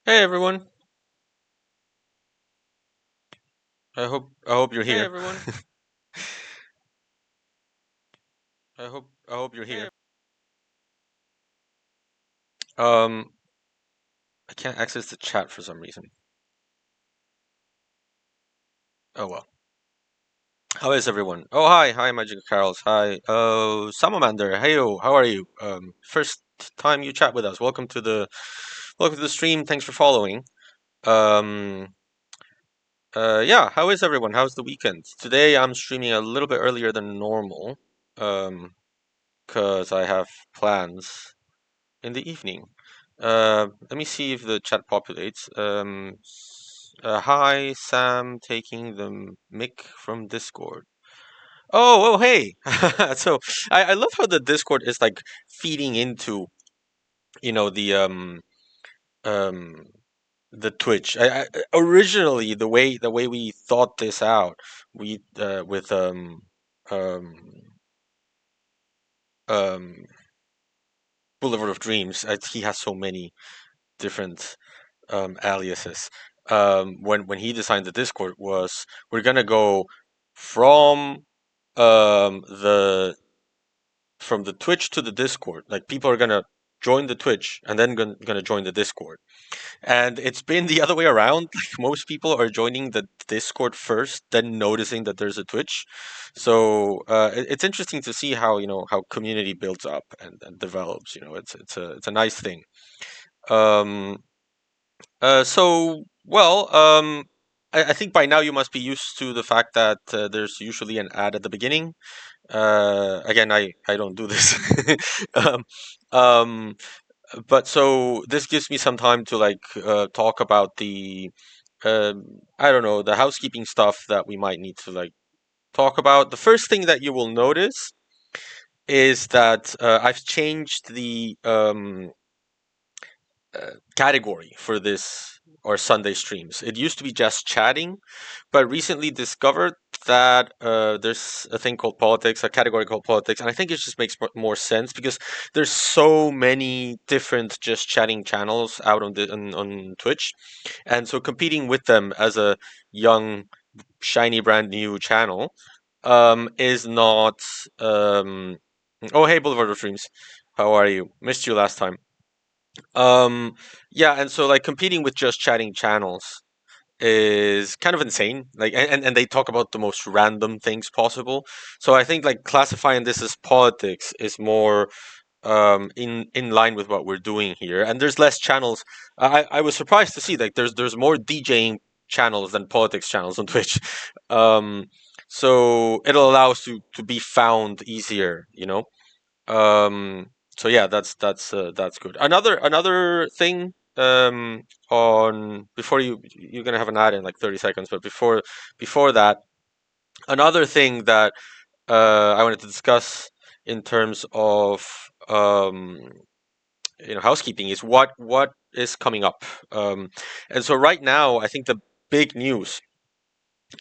Hey everyone. I hope you're here. I hope you're here. Um I can't access the chat for some reason. Oh well. How is everyone? Oh hi, Magic Carols. Hi. Salamander. Heyo, how are you? First time you chat with us. Welcome to the stream. Thanks for following. Um yeah, how is everyone? How's the weekend? Today I'm streaming a little bit earlier than normal. Um cuz I have plans in the evening. Let me see if the chat populates. Hi, Sam, taking the mic from Discord. Oh, hey. So I love how the Discord is like feeding into, you know, um the Twitch. Originally the way we thought this out, we with um um Boulevard of Dreams. He has so many different aliases. When he designed the Discord was we're gonna go from the Twitch to the Discord. Like people are gonna join the Twitch and then gonna join the Discord. And it's been the other way around. Like most people are joining the Discord first, then noticing that there's a Twitch. So it's interesting to see how how community builds up and develops. It's a nice thing. Um, I think by now you must be used to the fact that there's usually an ad at the beginning. Again, I don't do this. um, um, but so this gives me some time to talk about the I don't know, the housekeeping stuff that we might need to talk about. The first thing that you will notice is that I've changed the category for this or Sunday streams. It used to be just chatting, but recently discovered that there's a thing called politics, a category called politics, and I think it just makes more sense because there's so many different just chatting channels out on Twitch, and so competing with them as a young, shiny, brand new channel is not. Um, oh, hey, Boulevard of Dreams, how are you? Missed you last time. Um, yeah, and so competing with just chatting channels is kind of insane. And they talk about the most random things possible. So I think classifying this as politics is more in line with what we're doing here. And there's less channels. I was surprised to see there's more DJing channels than politics channels on Twitch. Um, so it'll allow us to be found easier. Um, so yeah, that's good. Another thing on before you're gonna have an ad in like 30 seconds, but before that, another thing that I wanted to discuss in terms of housekeeping is what is coming up. And so right now, I think the big news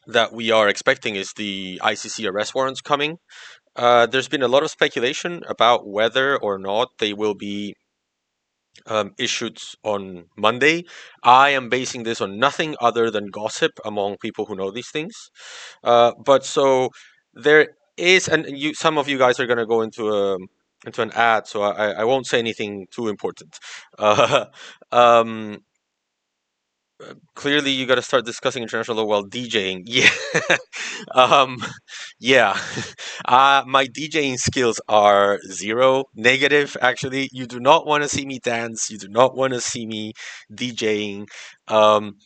that we are expecting is the ICC arrest warrants coming. There's been a lot of speculation about whether or not they will be issued on Monday. I am basing this on nothing other than gossip among people who know these things. But so there is, and some of you guys are going to go into an ad, so I won't say anything too important. Uh, um, Clearly, you got to start discussing international law while DJing. Yeah, um, yeah. My DJing skills are zero, negative. Actually, you do not want to see me dance. You do not want to see me DJing. Um,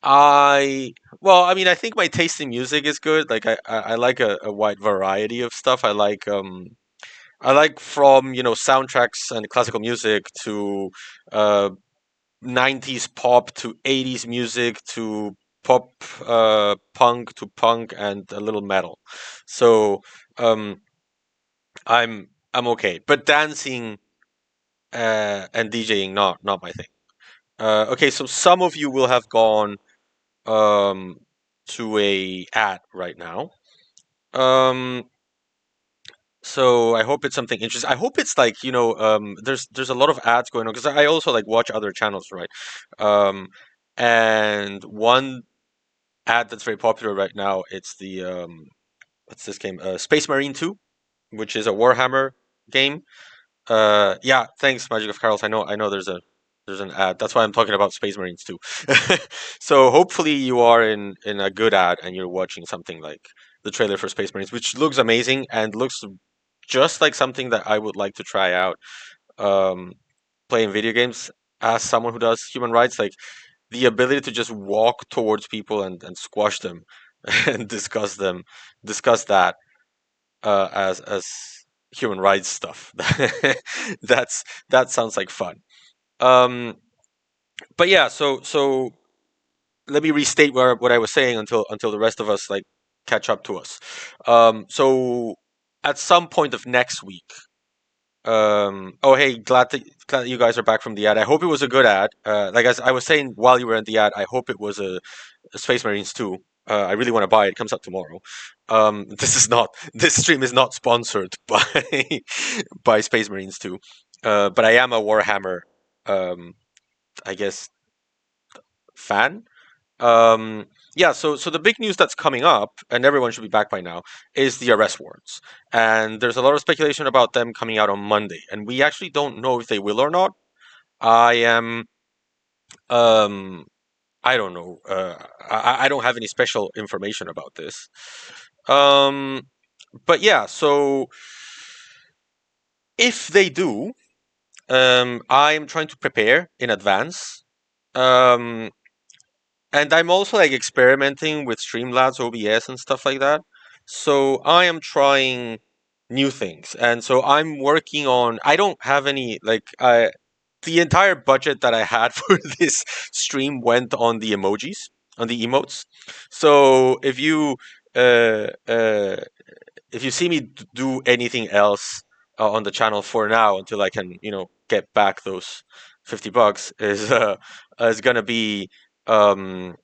I I mean, I think my taste in music is good. I like a wide variety of stuff. I like from soundtracks and classical music to uh 90s pop to 80s music to pop punk to punk and a little metal. So um I'm okay, but dancing and DJing not my thing. Okay, so some of you will have gone um to a ad right now. Um So I hope it's something interesting. I hope it's like, there's a lot of ads going on because I also like watch other channels, right? Um, and one ad that's very popular right now, it's the what's this game? Space Marine 2, which is a Warhammer game. Yeah, thanks, Magic of Carols. I know. There's an ad. That's why I'm talking about Space Marines too. So hopefully you are in a good ad and you're watching something like the trailer for Space Marines, which looks amazing and looks just like something that I would like to try out. Um, Playing video games as someone who does human rights, like the ability to just walk towards people and squash them and discuss that as human rights stuff. That sounds like fun. Um, but yeah, so let me restate what I was saying until the rest of us like catch up to us. So at some point of next week. Oh hey, glad that you guys are back from the ad. I hope it was a good ad. Like as I was saying while you were in the ad, I hope it was a Space Marines 2. I really want to buy it. It comes out tomorrow. This stream is not sponsored by by Space Marines 2. But I am a Warhammer um I guess fan. Yeah, so the big news that's coming up, and everyone should be back by now, is the arrest warrants. And there's a lot of speculation about them coming out on Monday, and we actually don't know if they will or not. I am um I don't know. I don't have any special information about this. Um, but yeah, so if they do, I'm trying to prepare in advance. Um, and I'm also like experimenting with Streamlabs, OBS, and stuff like that. So I am trying new things, and so I'm working on. I don't have any like I. The entire budget that I had for this stream went on the emojis, on the emotes. So uh, uh, if you see me do anything else on the channel for now until I can, get back those $50 is gonna be um,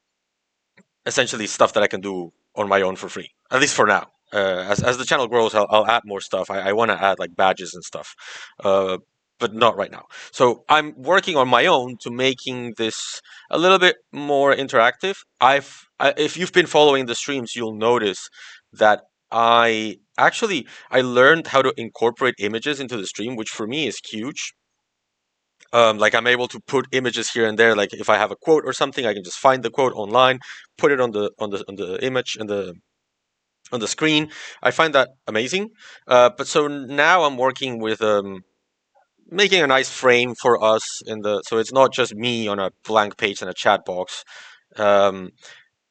essentially stuff that I can do on my own for free, at least for now. As the channel grows, I'll add more stuff. I want to add like badges and stuff, uh, but not right now. So I'm working on my own to making this a little bit more interactive. If you've been following the streams, you'll notice that I learned how to incorporate images into the stream, which for me is huge. Like I'm able to put images here and there. Like if I have a quote or something, I can just find the quote online, put it on the image and on the screen. I find that amazing. But so now I'm working with making a nice frame for us so it's not just me on a blank page and a chat box. Um,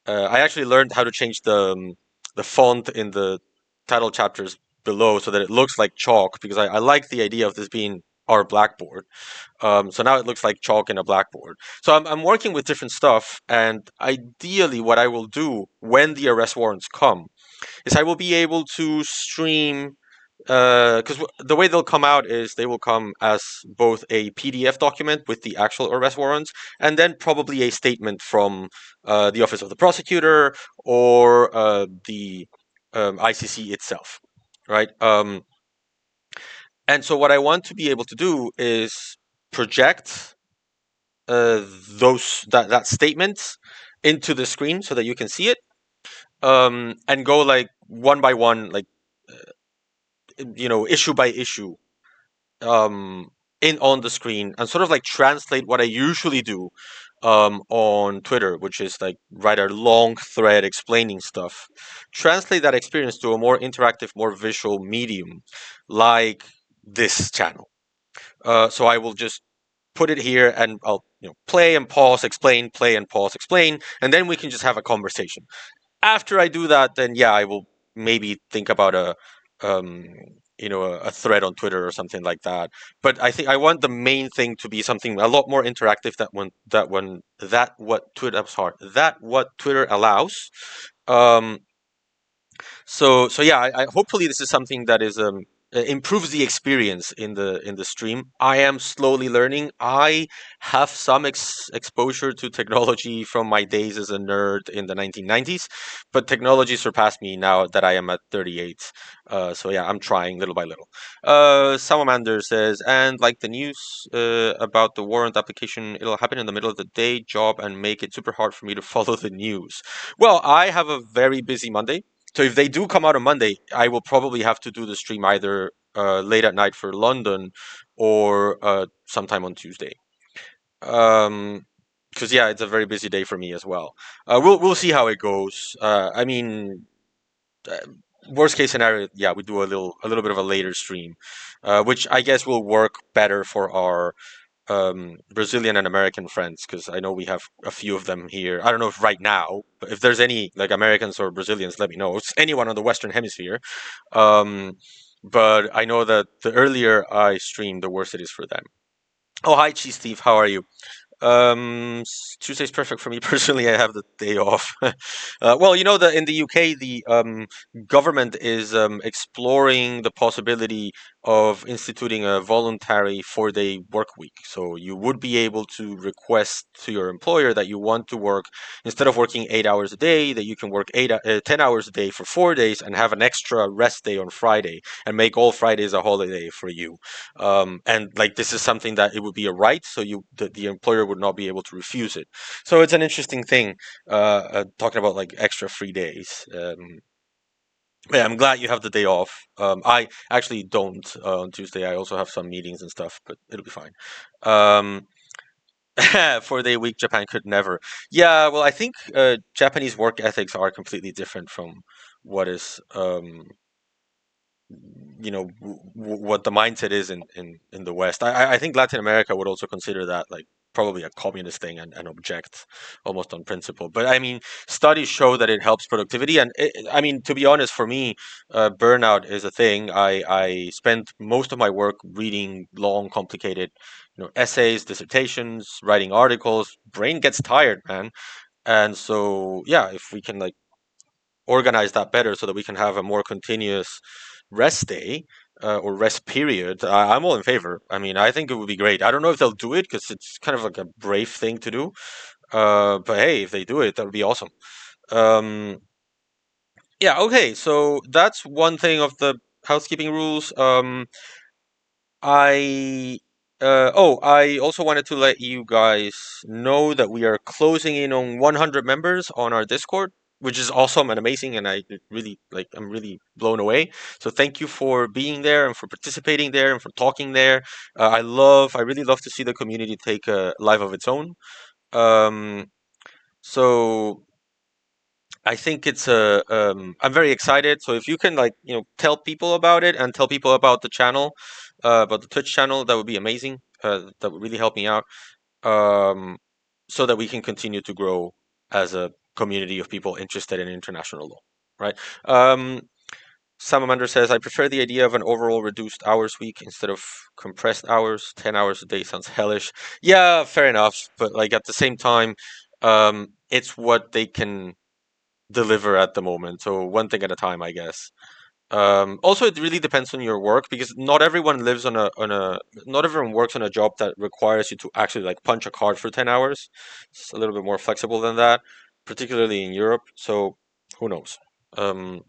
I actually learned how to change the font in the title chapters below so that it looks like chalk because I like the idea of this being our blackboard. So now it looks like chalk in a blackboard. So I'm working with different stuff, and ideally, what I will do when the arrest warrants come is I will be able to stream. Because the way they'll come out is they will come as both a PDF document with the actual arrest warrants, and then probably a statement from the Office of the Prosecutor or the ICC itself, right? And so what I want to be able to do is project that statement into the screen so that you can see it, and go like one by one, like issue by issue, um, in on the screen, and sort of like translate what I usually do on Twitter, which is like write a long thread explaining stuff. Translate that experience to a more interactive, more visual medium, like this channel. So I will just put it here and I'll play and pause, explain, play and pause, explain, and then we can just have a conversation. After I do that, then yeah, I will maybe think about um, a thread on Twitter or something like that. But I think I want the main thing to be something a lot more interactive that what Twitter allows. Um, so yeah, I hopefully this is something that is improves the experience in the stream. I am slowly learning. I have some exposure to technology from my days as a nerd in the 1990s, but technology surpassed me now that I am at 38. So yeah, I'm trying little by little. Salamander says, and like the news about the warrant application, it'll happen in the middle of the day job and make it super hard for me to follow the news. Well, I have a very busy Monday. So if they do come out on Monday, I will probably have to do the stream either late at night for London or sometime on Tuesday. Um, because yeah, it's a very busy day for me as well. We'll see how it goes. I mean, uh, worst case scenario, yeah, we do a little bit of a later stream, which I guess will work better for our Brazilian and American friends because I know we have a few of them here. I don't know if right now, but if there's any like Americans or Brazilians, let me know. It's anyone on the Western Hemisphere. Um, but I know that the earlier I stream, the worse it is for them. Oh, hi, Cheese Thief. How are you? Tuesday's perfect for me personally. I have the day off. Well, you know that in the UK, the government is exploring the possibility of instituting a voluntary 4-day work week. So you would be able to request to your employer that you want to work instead of working 8 hours a day, that you can work 10 hours a day for 4 days and have an extra rest day on Friday and make all Fridays a holiday for you. And like this is something that it would be a right, so the employer would not be able to refuse it. So it's an interesting thing, talking about like extra free days. Yeah, I'm glad you have the day off. I actually don't on Tuesday. I also have some meetings and stuff, but it'll be fine. Um, 4-day week, Japan could never. Yeah, well, I think Japanese work ethics are completely different from what is what the mindset is in the West. I think Latin America would also consider that like probably a communist thing and object almost on principle. But I mean, studies show that it helps productivity, and I mean, to be honest, for me, burnout is a thing. I spend most of my work reading long, complicated, essays, dissertations, writing articles. Brain gets tired, man. And so, yeah, if we can like organize that better so that we can have a more continuous rest day or rest period, I'm all in favor. I mean, I think it would be great. I don't know if they'll do it because it's kind of like a brave thing to do. But hey, if they do it, that would be awesome. Um, yeah, okay. So that's one thing of the housekeeping rules. I I also wanted to let you guys know that we are closing in on 100 members on our Discord, which is awesome and amazing, and I'm really blown away. So thank you for being there and for participating there and for talking there. I really love to see the community take a life of its own. Um, so I think it's a. I'm very excited. So if you can like tell people about it and tell people about the channel, about the Twitch channel, that would be amazing. That would really help me out. Um, so that we can continue to grow as a community of people interested in international law, right? Um, Salamander says, I prefer the idea of an overall reduced hours week instead of compressed hours. 10 hours a day sounds hellish. Yeah, fair enough. But like at the same time, it's what they can deliver at the moment. So one thing at a time, I guess. Also, it really depends on your work because not everyone works on a job that requires you to actually like punch a card for 10 hours. It's a little bit more flexible than that, particularly in Europe. So who knows? Um,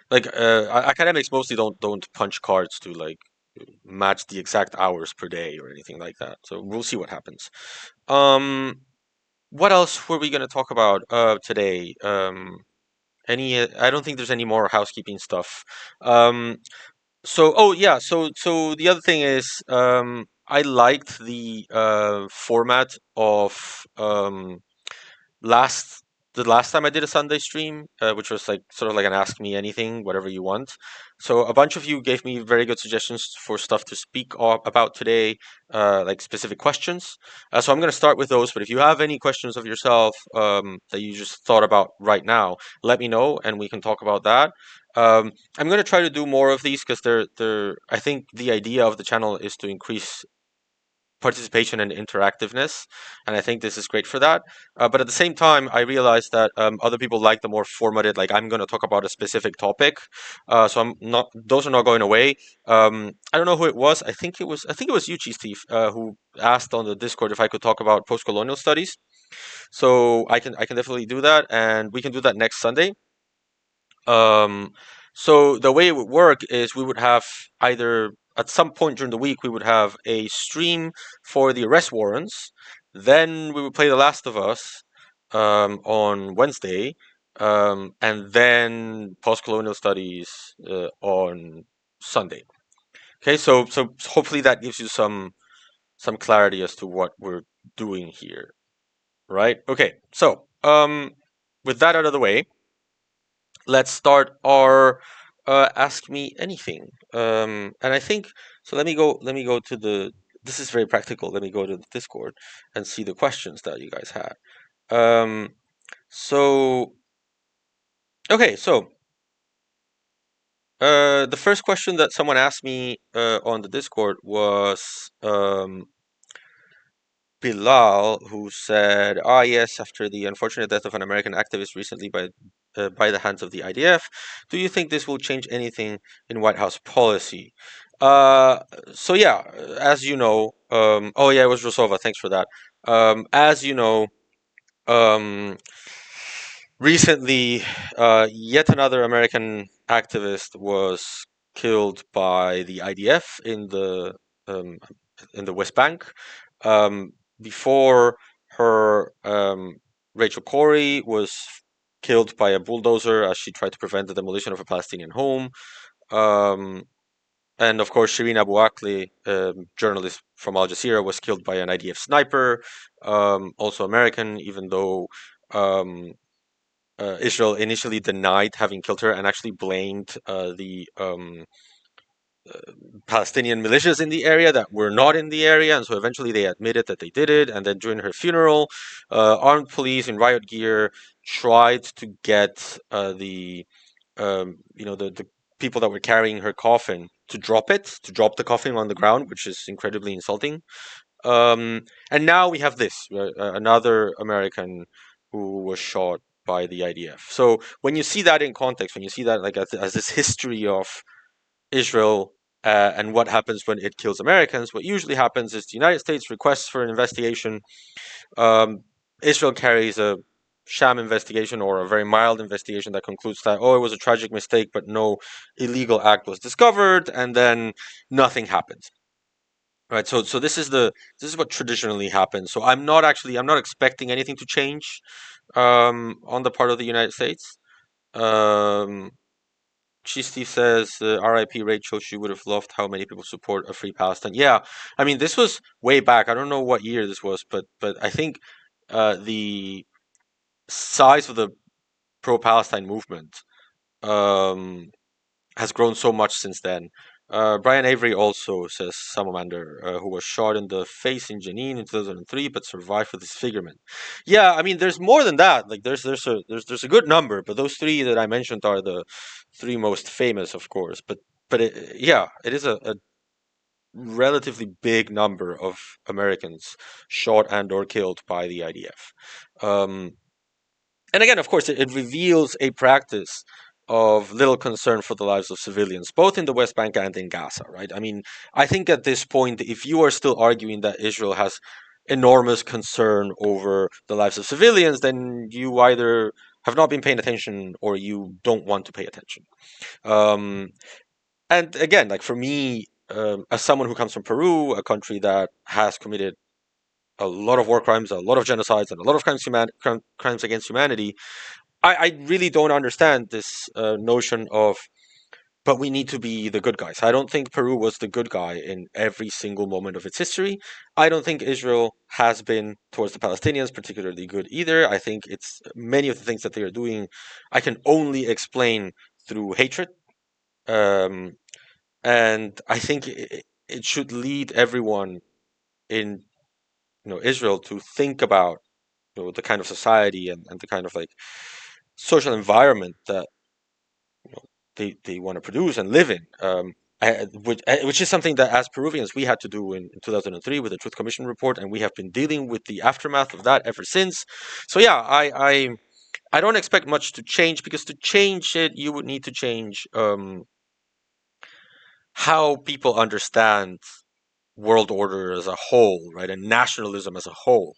Academics mostly don't punch cards to like match the exact hours per day or anything like that. So we'll see what happens. Um, what else were we going to talk about today? I don't think there's any more housekeeping stuff. Um, oh yeah, so the other thing is, I liked the format of last the last time I did a Sunday stream, which was like sort of like an ask me anything, whatever you want. So a bunch of you gave me very good suggestions for stuff to speak about today, like specific questions. So I'm going to start with those. But if you have any questions of yourself that you just thought about right now, let me know and we can talk about that. I'm going to try to do more of these because they're. I think the idea of the channel is to increase participation and interactiveness, and I think this is great for that. But at the same time, I realized that other people like the more formatted, like I'm going to talk about a specific topic. So I'm not; those are not going away. I don't know who it was. I think it was you, Chief Thief, who asked on the Discord if I could talk about post-colonial studies. So I can definitely do that, and we can do that next Sunday. Um, so the way it would work is we would have either at some point during the week we would have a stream for the arrest warrants. Then we would play The Last of Us on Wednesday, and then post-colonial studies on Sunday. Okay, so hopefully that gives you some clarity as to what we're doing here, right? Okay, so with that out of the way, let's start our ask me anything. And I think so. Let me go to the. This is very practical. Let me go to the Discord and see the questions that you guys had. Um, so okay, so the first question that someone asked me on the Discord was Bilal, who said, "Ah, yes, after the unfortunate death of an American activist recently by the hands of the IDF, do you think this will change anything in White House policy?" Uh, so yeah, as you know, oh yeah, it was Rosova. Thanks for that. As you know, um, recently, yet another American activist was killed by the IDF um, in the West Bank. Um, Before her, Rachel Corrie was killed by a bulldozer as she tried to prevent the demolition of a Palestinian home. Um, and of course, Shireen Abu Akleh, journalist from Al Jazeera, was killed by an IDF sniper, also American, even though um, Israel initially denied having killed her and actually blamed the Palestinian militias in the area that were not in the area, and so eventually they admitted that they did it. And then during her funeral, armed police in riot gear tried to get the people that were carrying her coffin to drop the coffin on the ground, which is incredibly insulting. And now we have this another American who was shot by the IDF. So when you see that in context, when you see that like as this history of Israel and what happens when it kills Americans, what usually happens is the United States requests for an investigation. Um, Israel carries a sham investigation or a very mild investigation that concludes that, oh, it was a tragic mistake, but no illegal act was discovered, and then nothing happens. Right. So this is what traditionally happens. So I'm not expecting anything to change on the part of the United States. Um, Chief Steve says, R.I.P. Rachel. She would have loved how many people support a free Palestine. Yeah, I mean this was way back. I don't know what year this was, but I think the size of the pro-Palestine movement um, has grown so much since then. Brian Avery also says Salamander, who was shot in the face in Jenin in 2003, but survived with disfigurement. Yeah, I mean, there's more than that. Like, there's a good number, but those three that I mentioned are the three most famous, of course. But yeah, it is a relatively big number of Americans shot and or killed by the IDF. Um, and again, of course, it reveals a practice of little concern for the lives of civilians, both in the West Bank and in Gaza, right? I mean, I think at this point, if you are still arguing that Israel has enormous concern over the lives of civilians, then you either have not been paying attention or you don't want to pay attention. Um, and again, like for me, as someone who comes from Peru, a country that has committed a lot of war crimes, a lot of genocides, and a lot of crimes against humanity, I really don't understand this notion of, but we need to be the good guys. I don't think Peru was the good guy in every single moment of its history. I don't think Israel has been towards the Palestinians particularly good either. I think it's many of the things that they are doing, I can only explain through hatred. Um, and I think it should lead everyone in Israel to think about the kind of society and the kind of like social environment that they want to produce and live in. which is something that as Peruvians we had to do in 2003 with the Truth Commission report, and we have been dealing with the aftermath of that ever since. So yeah, I don't expect much to change, because to change it, you would need to change how people understand world order as a whole, right, and nationalism as a whole.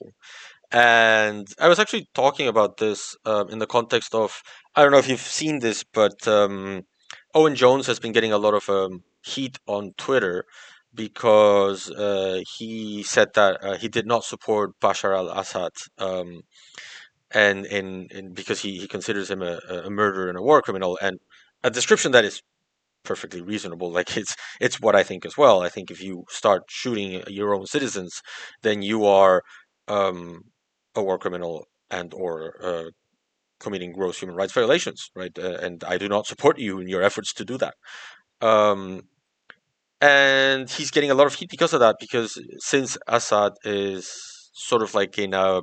And I was actually talking about this in the context of, I don't know if you've seen this, but Owen Jones has been getting a lot of heat on Twitter because he said that he did not support Bashar al-Assad, and because he considers him a murderer and a war criminal, and a description that is perfectly reasonable. Like, it's what I think as well. I think if you start shooting your own citizens, then you are um, a war criminal and or committing gross human rights violations, right? And I do not support you in your efforts to do that. Um, and he's getting a lot of heat because of that, because since Assad is sort of like in a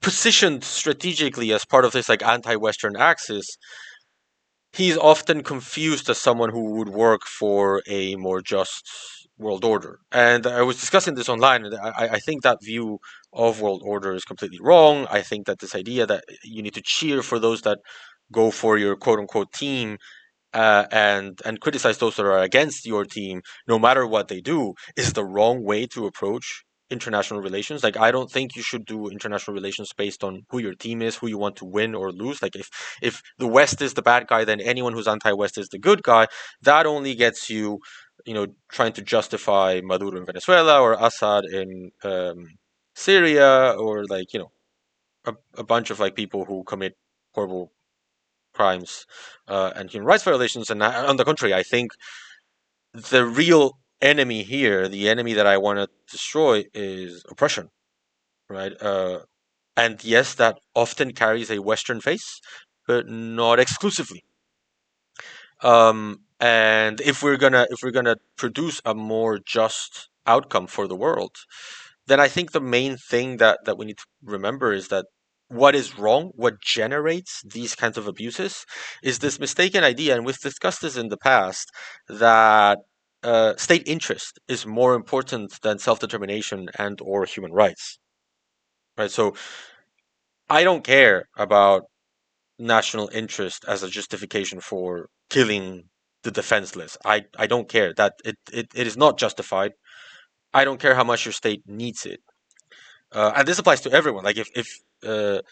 positioned strategically as part of this like anti-Western axis, he's often confused as someone who would work for a more just world order. And I was discussing this online, and I think that view of world order is completely wrong. I think that this idea that you need to cheer for those that go for your quote unquote team, and criticize those that are against your team, no matter what they do, is the wrong way to approach international relations. Like, I don't think you should do international relations based on who your team is, who you want to win or lose. Like, if the West is the bad guy, then anyone who's anti-West is the good guy. That only gets you, trying to justify Maduro in Venezuela or Assad in Syria, or like a bunch of like people who commit horrible crimes and human rights violations. And on the contrary, I think the real enemy here, the enemy that I want to destroy, is oppression, right? And yes, that often carries a Western face, but not exclusively. And if we're gonna produce a more just outcome for the world, then I think the main thing that we need to remember is that what is wrong, what generates these kinds of abuses, is this mistaken idea, and we've discussed this in the past, that state interest is more important than self-determination and or human rights, right? So I don't care about national interest as a justification for killing the defenseless. I don't care that it is not justified. I don't care how much your state needs it. And this applies to everyone. Like, if there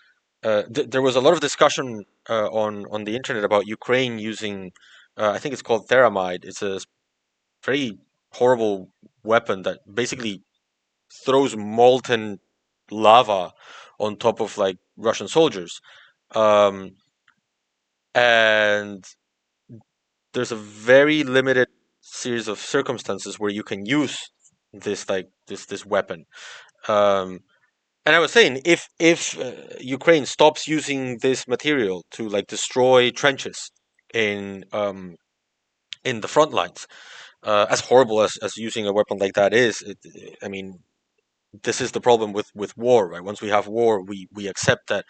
was a lot of discussion on the internet about Ukraine using, I think it's called theramide. It's a very horrible weapon that basically throws molten lava on top of like Russian soldiers. Um, and there's a very limited series of circumstances where you can use this weapon. Um, and I was saying, if Ukraine stops using this material to like destroy trenches in the front lines, as horrible as using a weapon like that is, I mean, this is the problem with war, right? Once we have war, we accept that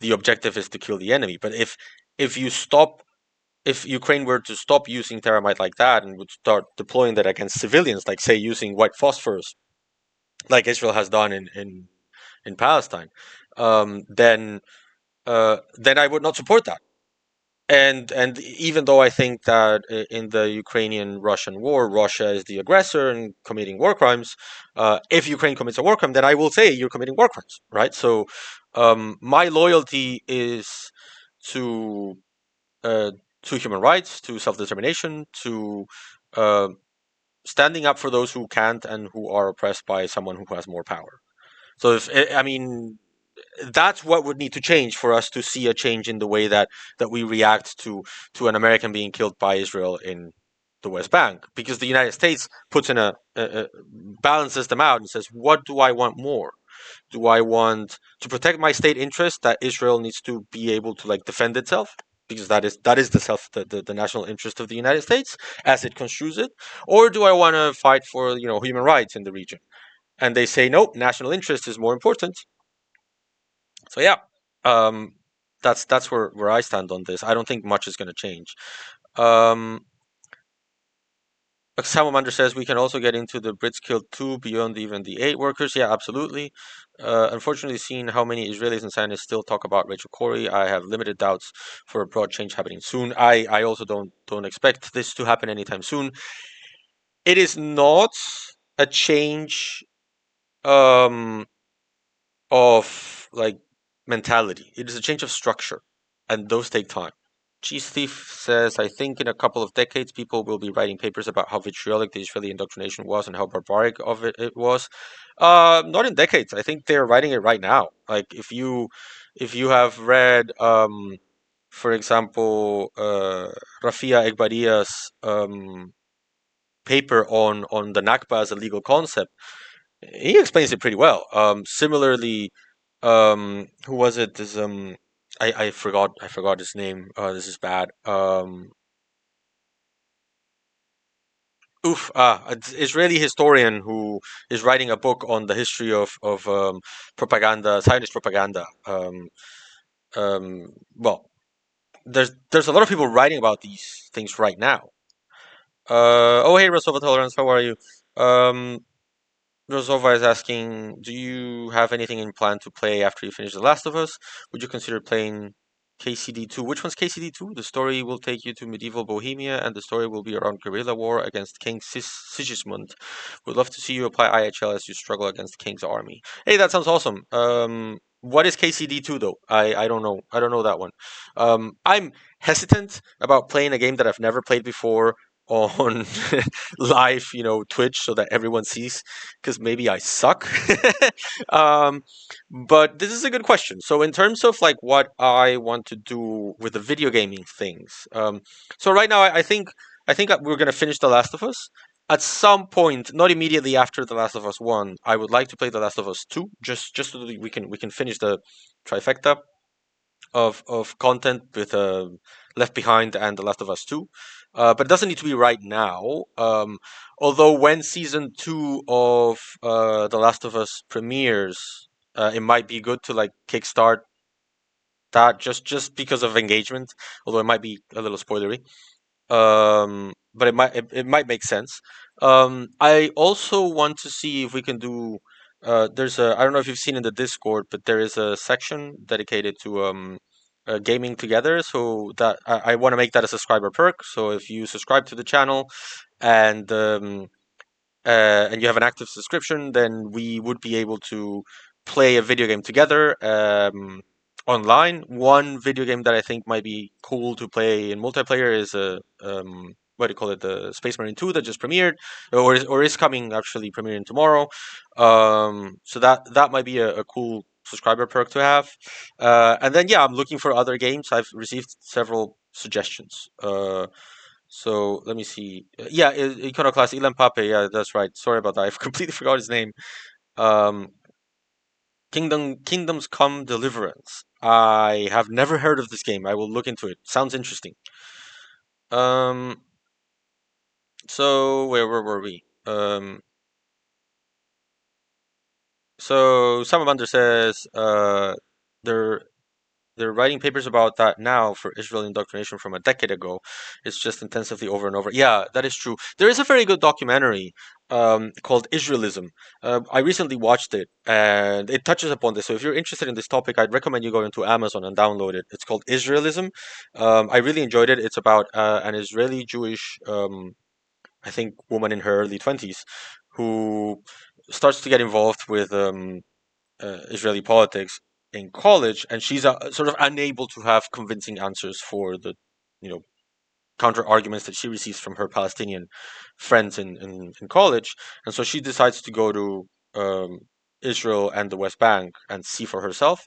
the objective is to kill the enemy. But if you stop if Ukraine were to stop using theramite like that and would start deploying that against civilians, like say using white phosphorus, like Israel has done in Palestine, then I would not support that. And even though I think that in the Ukrainian-Russian war, Russia is the aggressor and committing war crimes, if Ukraine commits a war crime, then I will say you're committing war crimes, right? So my loyalty is to uh, to human rights, to self-determination, to uh, standing up for those who can't and who are oppressed by someone who has more power. So I mean, that's what would need to change for us to see a change in the way that we react to an American being killed by Israel in the West Bank, because the United States puts in a balances them out and says, what do I want more? Do I want to protect my state interest, that Israel needs to be able to like defend itself, because that is the national interest of the United States as it construes it, or do I want to fight for human rights in the region? And they say nope, national interest is more important. So yeah, um, that's where I stand on this. I don't think much is going to change. Um, Salamander says we can also get into the Brits killed two beyond even the eight workers. Yeah, absolutely. Unfortunately, seeing how many Israelis and scientists still talk about Rachel Corrie, I have limited doubts for a broad change happening soon. I also don't expect this to happen anytime soon. It is not a change um, of like mentality. It is a change of structure, and those take time. Cheese Thief says, I think in a couple of decades, people will be writing papers about how vitriolic the Israeli indoctrination was and how barbaric of it was. Not in decades. I think they're writing it right now. Like if you have read, for example, Rafia Egbaria's paper on the Nakba as a legal concept, he explains it pretty well. Similarly, who was it? This I forgot his name. This is bad. It's Israeli historian who is writing a book on the history of propaganda, Zionist propaganda. There's a lot of people writing about these things right now. Oh hey, Russell Tolerance, how are you? Um, Rosova is asking, do you have anything in plan to play after you finish The Last of Us? Would you consider playing KCD2? Which one's KCD2? The story will take you to medieval Bohemia, and the story will be around guerrilla war against King Sigismund. Would love to see you apply IHL as you struggle against King's army. Hey, that sounds awesome. What is KCD2 though? I don't know. I don't know that one. I'm hesitant about playing a game that I've never played before on live, Twitch, so that everyone sees, because maybe I suck. um, but this is a good question. So in terms of like what I want to do with the video gaming things, so right now I think we're gonna finish The Last of Us. At some point, not immediately after The Last of Us 1, I would like to play The Last of Us 2, just so that we can finish the trifecta of content with Left Behind and The Last of Us 2. But it doesn't need to be right now. Although when season 2 of The Last of Us premieres, it might be good to like kickstart that just because of engagement. Although it might be a little spoilery, but it might make sense. I also want to see if we can do. There's a I don't know if you've seen in the Discord, but there is a section dedicated to gaming together. So that I want to make that a subscriber perk. So if you subscribe to the channel and and you have an active subscription, then we would be able to play a video game together online. One video game that I think might be cool to play in multiplayer is a what do you call it, the Space Marine 2 that just premiered, or is coming, actually premiering tomorrow. So that might be a cool subscriber perk to have. And then yeah, I'm looking for other games. I've received several suggestions. So let me see. Yeah, Iconoclast Ilan Pape. Yeah, that's right. Sorry about that. I've completely forgot his name. Um, Kingdoms Come Deliverance. I have never heard of this game. I will look into it. Sounds interesting. Um, so where were we? So Salamander says they're they're writing papers about that now for Israel indoctrination from a decade ago. It's just intensively over and over. Yeah, that is true. There is a very good documentary called Israelism. I recently watched it, and it touches upon this. So if you're interested in this topic, I'd recommend you go into Amazon and download it. It's called Israelism. I really enjoyed it. It's about an Israeli Jewish, I think, woman in her early 20s who starts to get involved with Israeli politics in college, and she's sort of unable to have convincing answers for the, you know, counter arguments that she receives from her Palestinian friends in college, and so she decides to go to Israel and the West Bank and see for herself.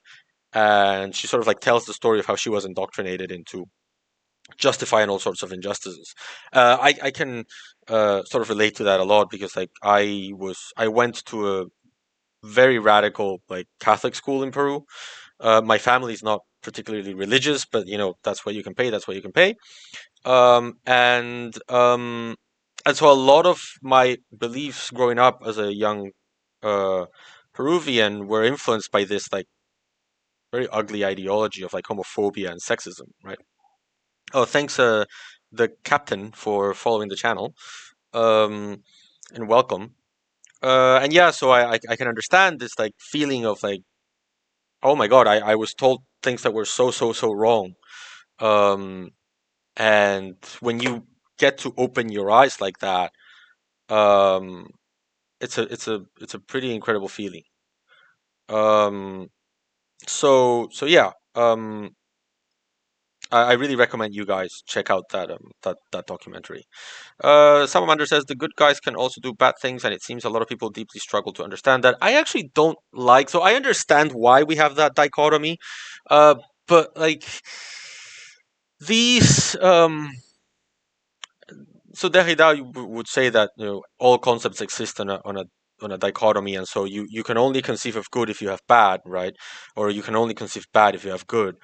And she sort of like tells the story of how she was indoctrinated into justifying all sorts of injustices. I can sort of relate to that a lot because like I went to a very radical like Catholic school in Peru. My family is not particularly religious, but that's what you can pay. That's what you can pay. And so a lot of my beliefs growing up as a young uh, Peruvian were influenced by this like very ugly ideology of like homophobia and sexism, right? Oh, thanks, the captain, for following the channel. um, and welcome. And yeah, so I can understand this like feeling of like, oh my god, I was told things that were so wrong. Um, and when you get to open your eyes like that, um, it's a pretty incredible feeling. Um, so yeah, I really recommend you guys check out that documentary. Salamander says the good guys can also do bad things, and it seems a lot of people deeply struggle to understand that. I actually don't like. So I understand why we have that dichotomy, uh, but like these. So Derrida would say that all concepts exist on a dichotomy, and so you can only conceive of good if you have bad, right? Or you can only conceive bad if you have good.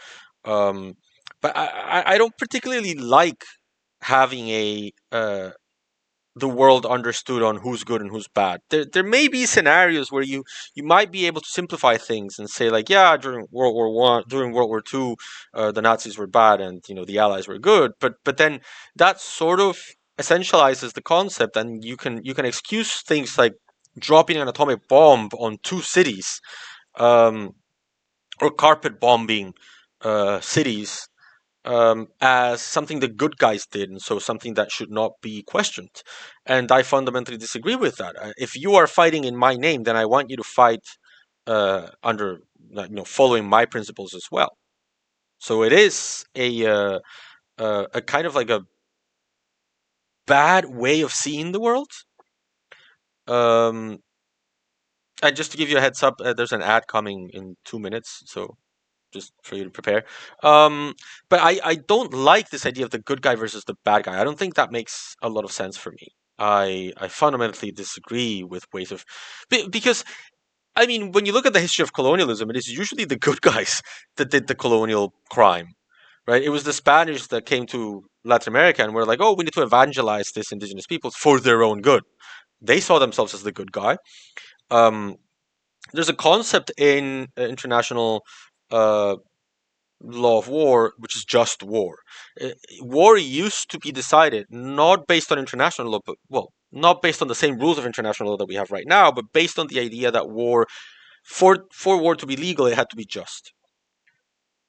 Um, but I don't particularly like having a the world understood on who's good and who's bad. There may be scenarios where you might be able to simplify things and say like, yeah, during World War I, during World War II, the Nazis were bad and the Allies were good. But then that sort of essentializes the concept, and you can excuse things like dropping an atomic bomb on two cities, um, or carpet bombing cities, as something the good guys did, and so something that should not be questioned. And I fundamentally disagree with that. If you are fighting in my name, then I want you to fight under, following my principles as well. So it is a kind of like a bad way of seeing the world. Um, and just to give you a heads up, there's an ad coming in 2 minutes, so just for you to prepare. But I don't like this idea of the good guy versus the bad guy. I don't think that makes a lot of sense for me. I fundamentally disagree with ways of because I mean when you look at the history of colonialism, it is usually the good guys that did the colonial crime, right? It was the Spanish that came to Latin America and were like, oh, we need to evangelize this indigenous peoples for their own good. They saw themselves as the good guy. Um, there's a concept in international uh, law of war, which is just war. War used to be decided not based on international law, but well, not based on the same rules of international law that we have right now, but based on the idea that war, for war to be legal, it had to be just.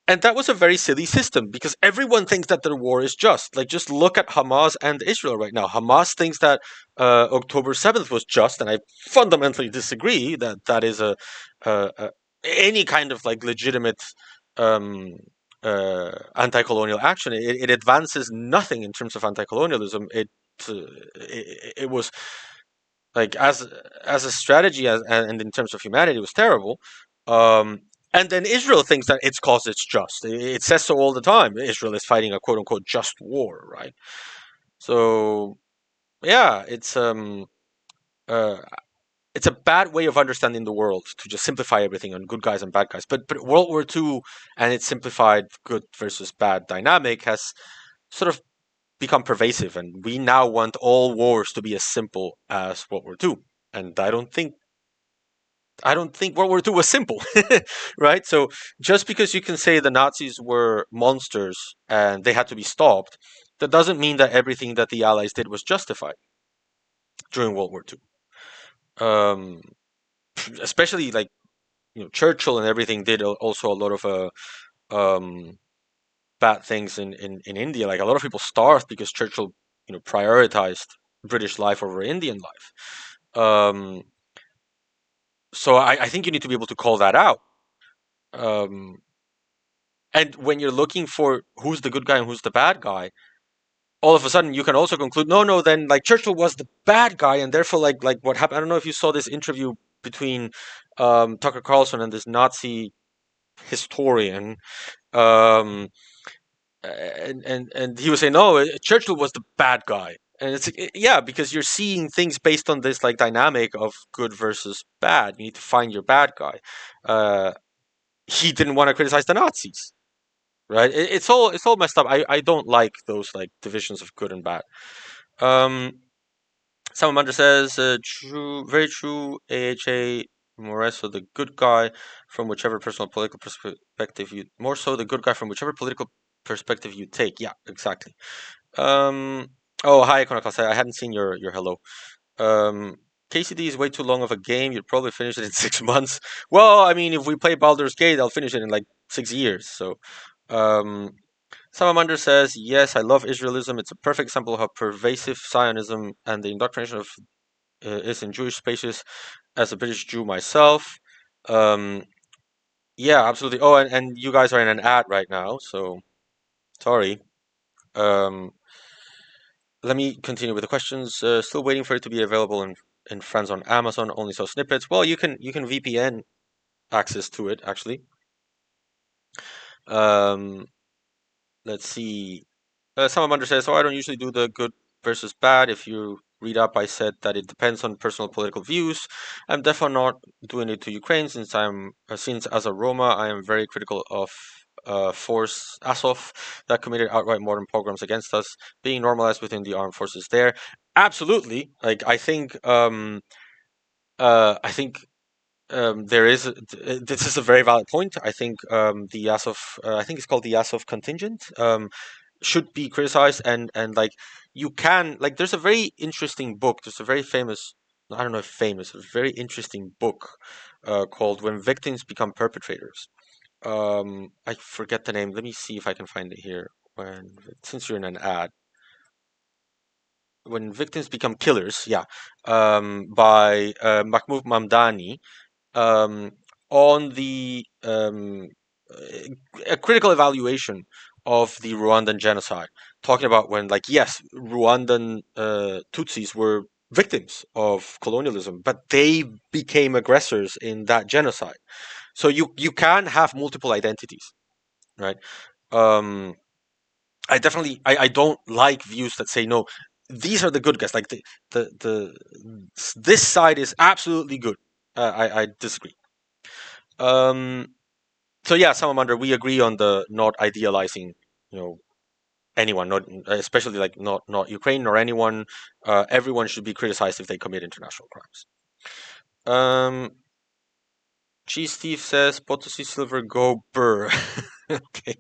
And that was a very silly system because everyone thinks that their war is just. Like, just look at Hamas and Israel right now. Hamas thinks that October 7th was just, and I fundamentally disagree that that is a any kind of like legitimate um, anti-colonial action. It advances nothing in terms of anti-colonialism. It was like as a strategy and in terms of humanity, it was terrible. Um, and then Israel thinks that it's cause it's just. It says so all the time. Israel is fighting a quote unquote just war, right? So yeah, uh, it's a bad way of understanding the world to just simplify everything on good guys and bad guys. But World War II and its simplified good versus bad dynamic has sort of become pervasive, and we now want all wars to be as simple as World War II. And I don't think World War II was simple, right? So just because you can say the Nazis were monsters and they had to be stopped, that doesn't mean that everything that the Allies did was justified during World War II. Um, especially like Churchill and everything did also a lot of um, bad things in India. Like a lot of people starved because Churchill prioritized British life over Indian life. So I think you need to be able to call that out. Um, And when you're looking for who's the good guy and who's the bad guy, all of a sudden you can also conclude, no, no, then like Churchill was the bad guy, and therefore like what happened. I don't know if you saw this interview between Tucker Carlson and this Nazi historian, um, and he was saying, no, Churchill was the bad guy, and it's yeah, because you're seeing things based on this like dynamic of good versus bad. You need to find your bad guy. He didn't want to criticize the Nazis, right? It's all messed up. I don't like those like divisions of good and bad. Um, Salamander says, true, very true. AHA more so the good guy from whichever personal political perspective you more so the good guy from whichever political perspective you take. Yeah, exactly. Um, Oh, hi, Iconoclast. I hadn't seen your hello. Um, KCD is way too long of a game. You'd probably finish it in 6 months. Well, I mean, if we play Baldur's Gate, I'll finish it in like 6 years. So, um, Salamander says, yes, I love Israelism. It's a perfect example of how pervasive Zionism and the indoctrination of is in Jewish spaces as a British Jew myself. Um, yeah, absolutely. Oh, and you guys are in an ad right now, so sorry. Um, Let me continue with the questions. Still waiting for it to be available in France on Amazon. Only so snippets. Well, you can VPN access to it actually. Um, let's see. Salamander says, "Oh, I don't usually do the good versus bad. If you read up, I said that it depends on personal political views. I'm definitely not doing it to Ukraine since as a Roma, I am very critical of force Azov that committed outright modern pogroms against us being normalized within the armed forces there. Absolutely. Like I think there is this is a very valid point. I think the Azov I think it's called the Azov contingent should be criticized and like you can like there's a very interesting book. There's a very famous I don't know if famous, a very interesting book called When Victims Become Perpetrators. I forget the name. Let me see if I can find it here. Since you're in an ad, When Victims Become Killers, yeah, by Mahmoud Mamdani, um, on the a critical evaluation of the Rwandan genocide, talking about when, like, yes, Rwandan Tutsis were victims of colonialism, but they became aggressors in that genocide. So you can have multiple identities, right? Um, I don't like views that say no. These are the good guys. Like this side is absolutely good. I disagree. Um, so yeah, Salamander, we agree on the not idealizing, you know, anyone, not especially like not Ukraine or anyone. Everyone should be criticized if they commit international crimes. Um, Cheese Thief says Potosi Silver Go Burr. Okay.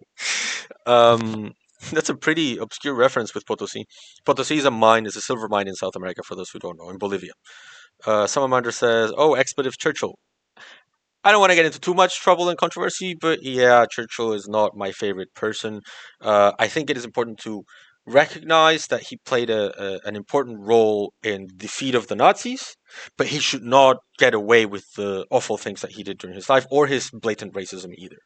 Um, that's a pretty obscure reference with Potosi. Potosi is a mine, is a silver mine in South America, for those who don't know, in Bolivia. Salamander says, "Oh, expletive Churchill." I don't want to get into too much trouble and controversy, but yeah, Churchill is not my favorite person. I think it is important to recognize that he played an important role in the defeat of the Nazis, but he should not get away with the awful things that he did during his life or his blatant racism either.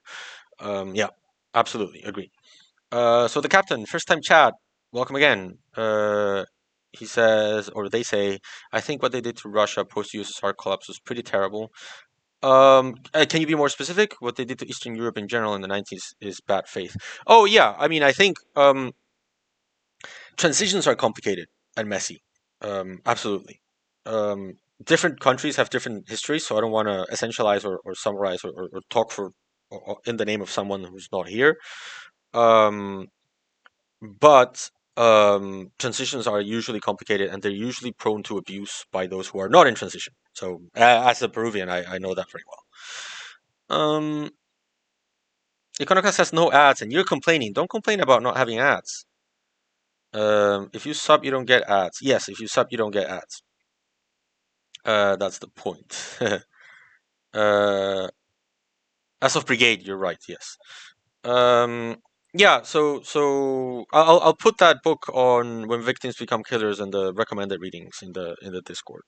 Yeah, absolutely agree. So the captain, first time chat, welcome again. He says, or they say, I think what they did to Russia post USSR collapse was pretty terrible. Can you be more specific? What they did to Eastern Europe in general in the 90s is bad faith. Oh yeah, I mean, I think transitions are complicated and messy. Absolutely. Um, Different countries have different histories, so I don't want to essentialize or summarize or talk or in the name of someone who's not here. Um, but transitions are usually complicated and they're usually prone to abuse by those who are not in transition. So, as a Peruvian, I know that very well. Econocast has no ads, and you're complaining. Don't complain about not having ads. If you sub, you don't get ads. Yes, if you sub, you don't get ads. That's the point. uh, as of Brigade, you're right. Yes. Um, yeah. So I'll put that book on When Victims Become Killers and the recommended readings in the Discord.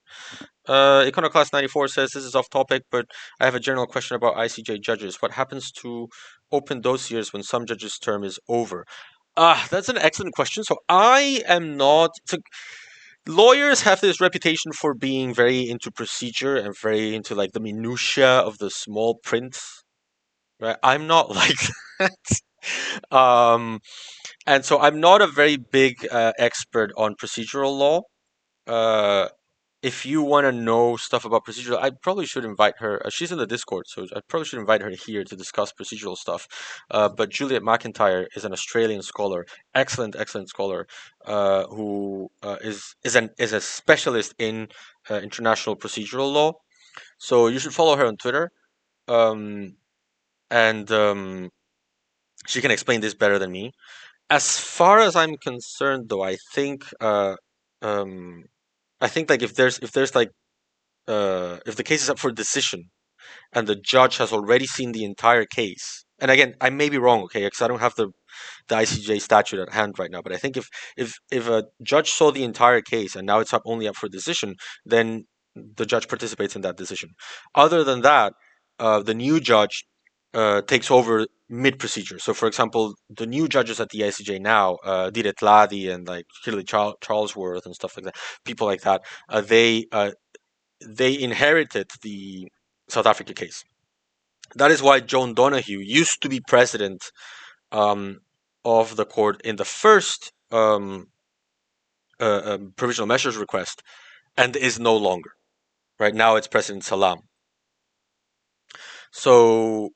Iconoclast 94 says this is off topic, but I have a general question about ICJ judges. What happens to open dossiers when some judges' term is over? That's an excellent question. So I am not. So lawyers have this reputation for being very into procedure and very into like the minutia of the small print. Right, I'm not like that. And so I'm not a very big expert on procedural law. Uh, if you want to know stuff about procedural, I probably should invite her. She's in the Discord, so I probably should invite her here to discuss procedural stuff. But Juliet McIntyre is an Australian scholar, excellent scholar, who is a specialist in international procedural law. So you should follow her on Twitter, um, and she can explain this better than me. As far as I'm concerned, though, um, I think like if there's like if the case is up for decision and the judge has already seen the entire case, and again, I may be wrong, okay, because I don't have the ICJ statute at hand right now. But I think if a judge saw the entire case and now it's only up for decision, then the judge participates in that decision. Other than that, the new judge takes over mid procedure. So, for example, the new judges at the ICJ now, Dire Tladi and like Shirley Charlesworth and stuff like that, people like that, they inherited the South Africa case. That is why Joan Donoghue used to be president um, of the court in the first provisional measures request, and is no longer. Right now, it's President Salam. So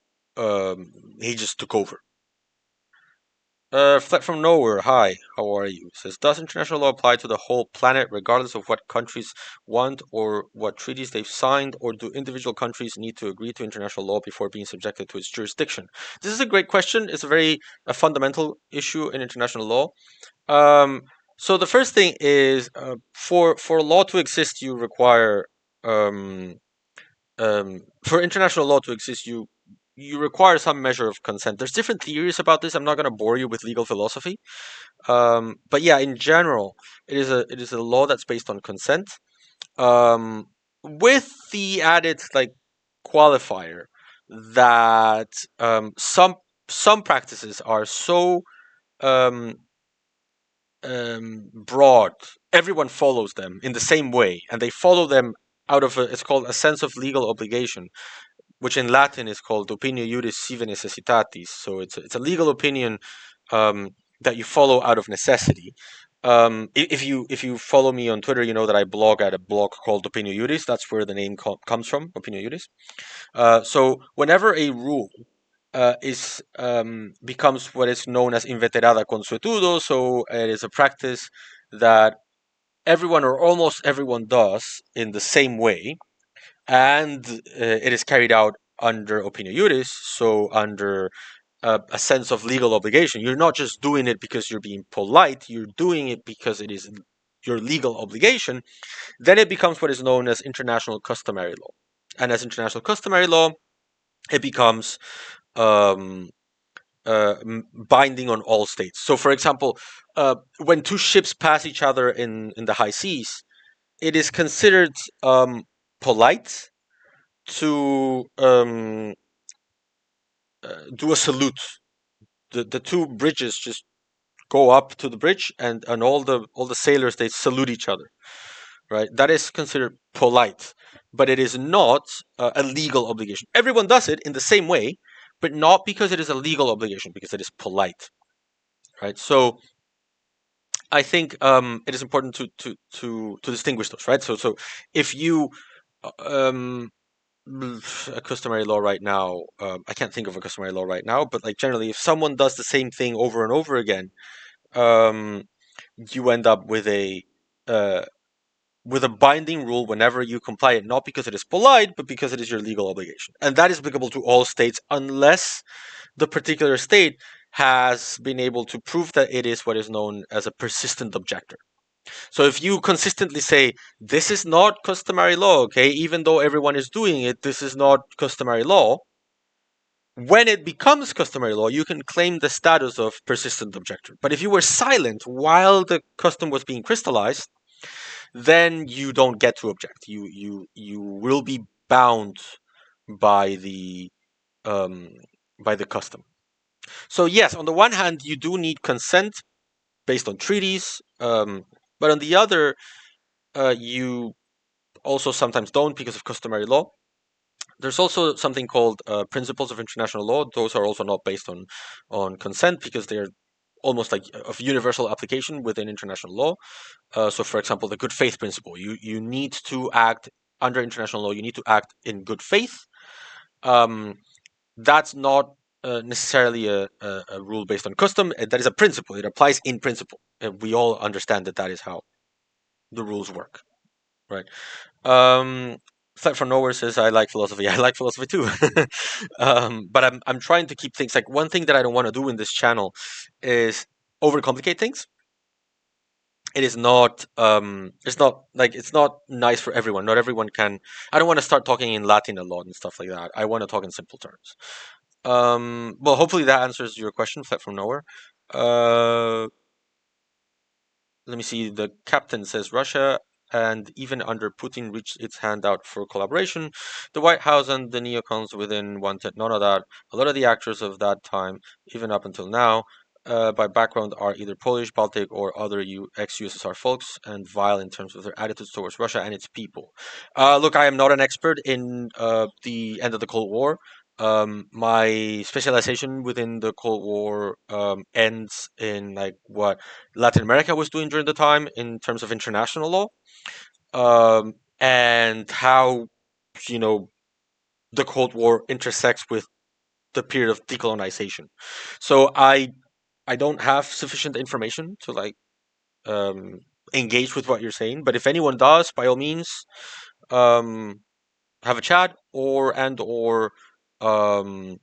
he just took over. Flat from nowhere. Hi, how are you? Says, does international law apply to the whole planet, regardless of what countries want or what treaties they've signed, or do individual countries need to agree to international law before being subjected to its jurisdiction? This is a great question. It's a very fundamental issue in international law. Um, so the first thing is for law to exist, you require for international law to exist, you require some measure of consent. There's different theories about this. I'm not going to bore you with legal philosophy, but yeah, in general, it is a law that's based on consent, um, with the added like qualifier that some practices are so um, broad, everyone follows them in the same way, and they follow them out of it's called a sense of legal obligation, which in Latin is called opinio juris sive necessitatis. So it's a legal opinion that you follow out of necessity. If you follow me on Twitter, you know that I blog at a blog called Opinio Juris. That's where the name comes from, Opinio Juris. So whenever a rule is becomes what is known as inveterada consuetudo, so it is a practice that everyone or almost everyone does in the same way, and it is carried out under opinio juris, so under a sense of legal obligation. You're not just doing it because you're being polite, you're doing it because it is your legal obligation. Then it becomes what is known as international customary law. And as international customary law, it becomes um, binding on all states. So, for example, when two ships pass each other in the high seas, it is considered polite to do a salute. The two bridges just go up to the bridge, and all the sailors, they salute each other. Right, that is considered polite, but it is not a legal obligation. Everyone does it in the same way, but not because it is a legal obligation, because it is polite. Right, so I think it is important to distinguish those. Right, so if you um, a customary law right now, I can't think of a customary law right now, but like generally, if someone does the same thing over and over again, um, you end up uh, with a binding rule whenever you comply it, not because it is polite, but because it is your legal obligation. And that is applicable to all states unless the particular state has been able to prove that it is what is known as a persistent objector. So if you consistently say, this is not customary law, okay, even though everyone is doing it, this is not customary law, when it becomes customary law, you can claim the status of persistent objector. But if you were silent while the custom was being crystallized, then you don't get to object. You will be bound by um, the custom. So yes, on the one hand, you do need consent based on treaties, but on the other, you also sometimes don't because of customary law. There's also something called principles of international law. Those are also not based on consent because they're almost like of universal application within international law. So, for example, the good faith principle. You need to act under international law. You need to act in good faith. Um, that's not necessarily a rule based on custom. That is a principle. It applies in principle, and we all understand that that is how the rules work, right? Flight from Nowhere says, "I like philosophy. I like philosophy too." But I'm trying to keep things like one thing that I don't want to do in this channel is overcomplicate things. It is not it's not like it's not nice for everyone. Not everyone can. I don't want to start talking in Latin a lot and stuff like that. I want to talk in simple terms. Well, hopefully that answers your question, Fled from Nowhere. Uh, Let me see. The captain says Russia and even under Putin reached its hand out for collaboration. The White House and the neocons within wanted none of that. A lot of the actors of that time, even up until now, by background are either Polish, Baltic, or other ex-USSR folks, and vile in terms of their attitudes towards Russia and its people. Look, I am not an expert in the end of the Cold War. My specialization within the Cold War ends in like what Latin America was doing during the time in terms of international law, and how you know the Cold War intersects with the period of decolonization. So I don't have sufficient information to like um, engage with what you're saying. But if anyone does, by all means, um, have a chat or um,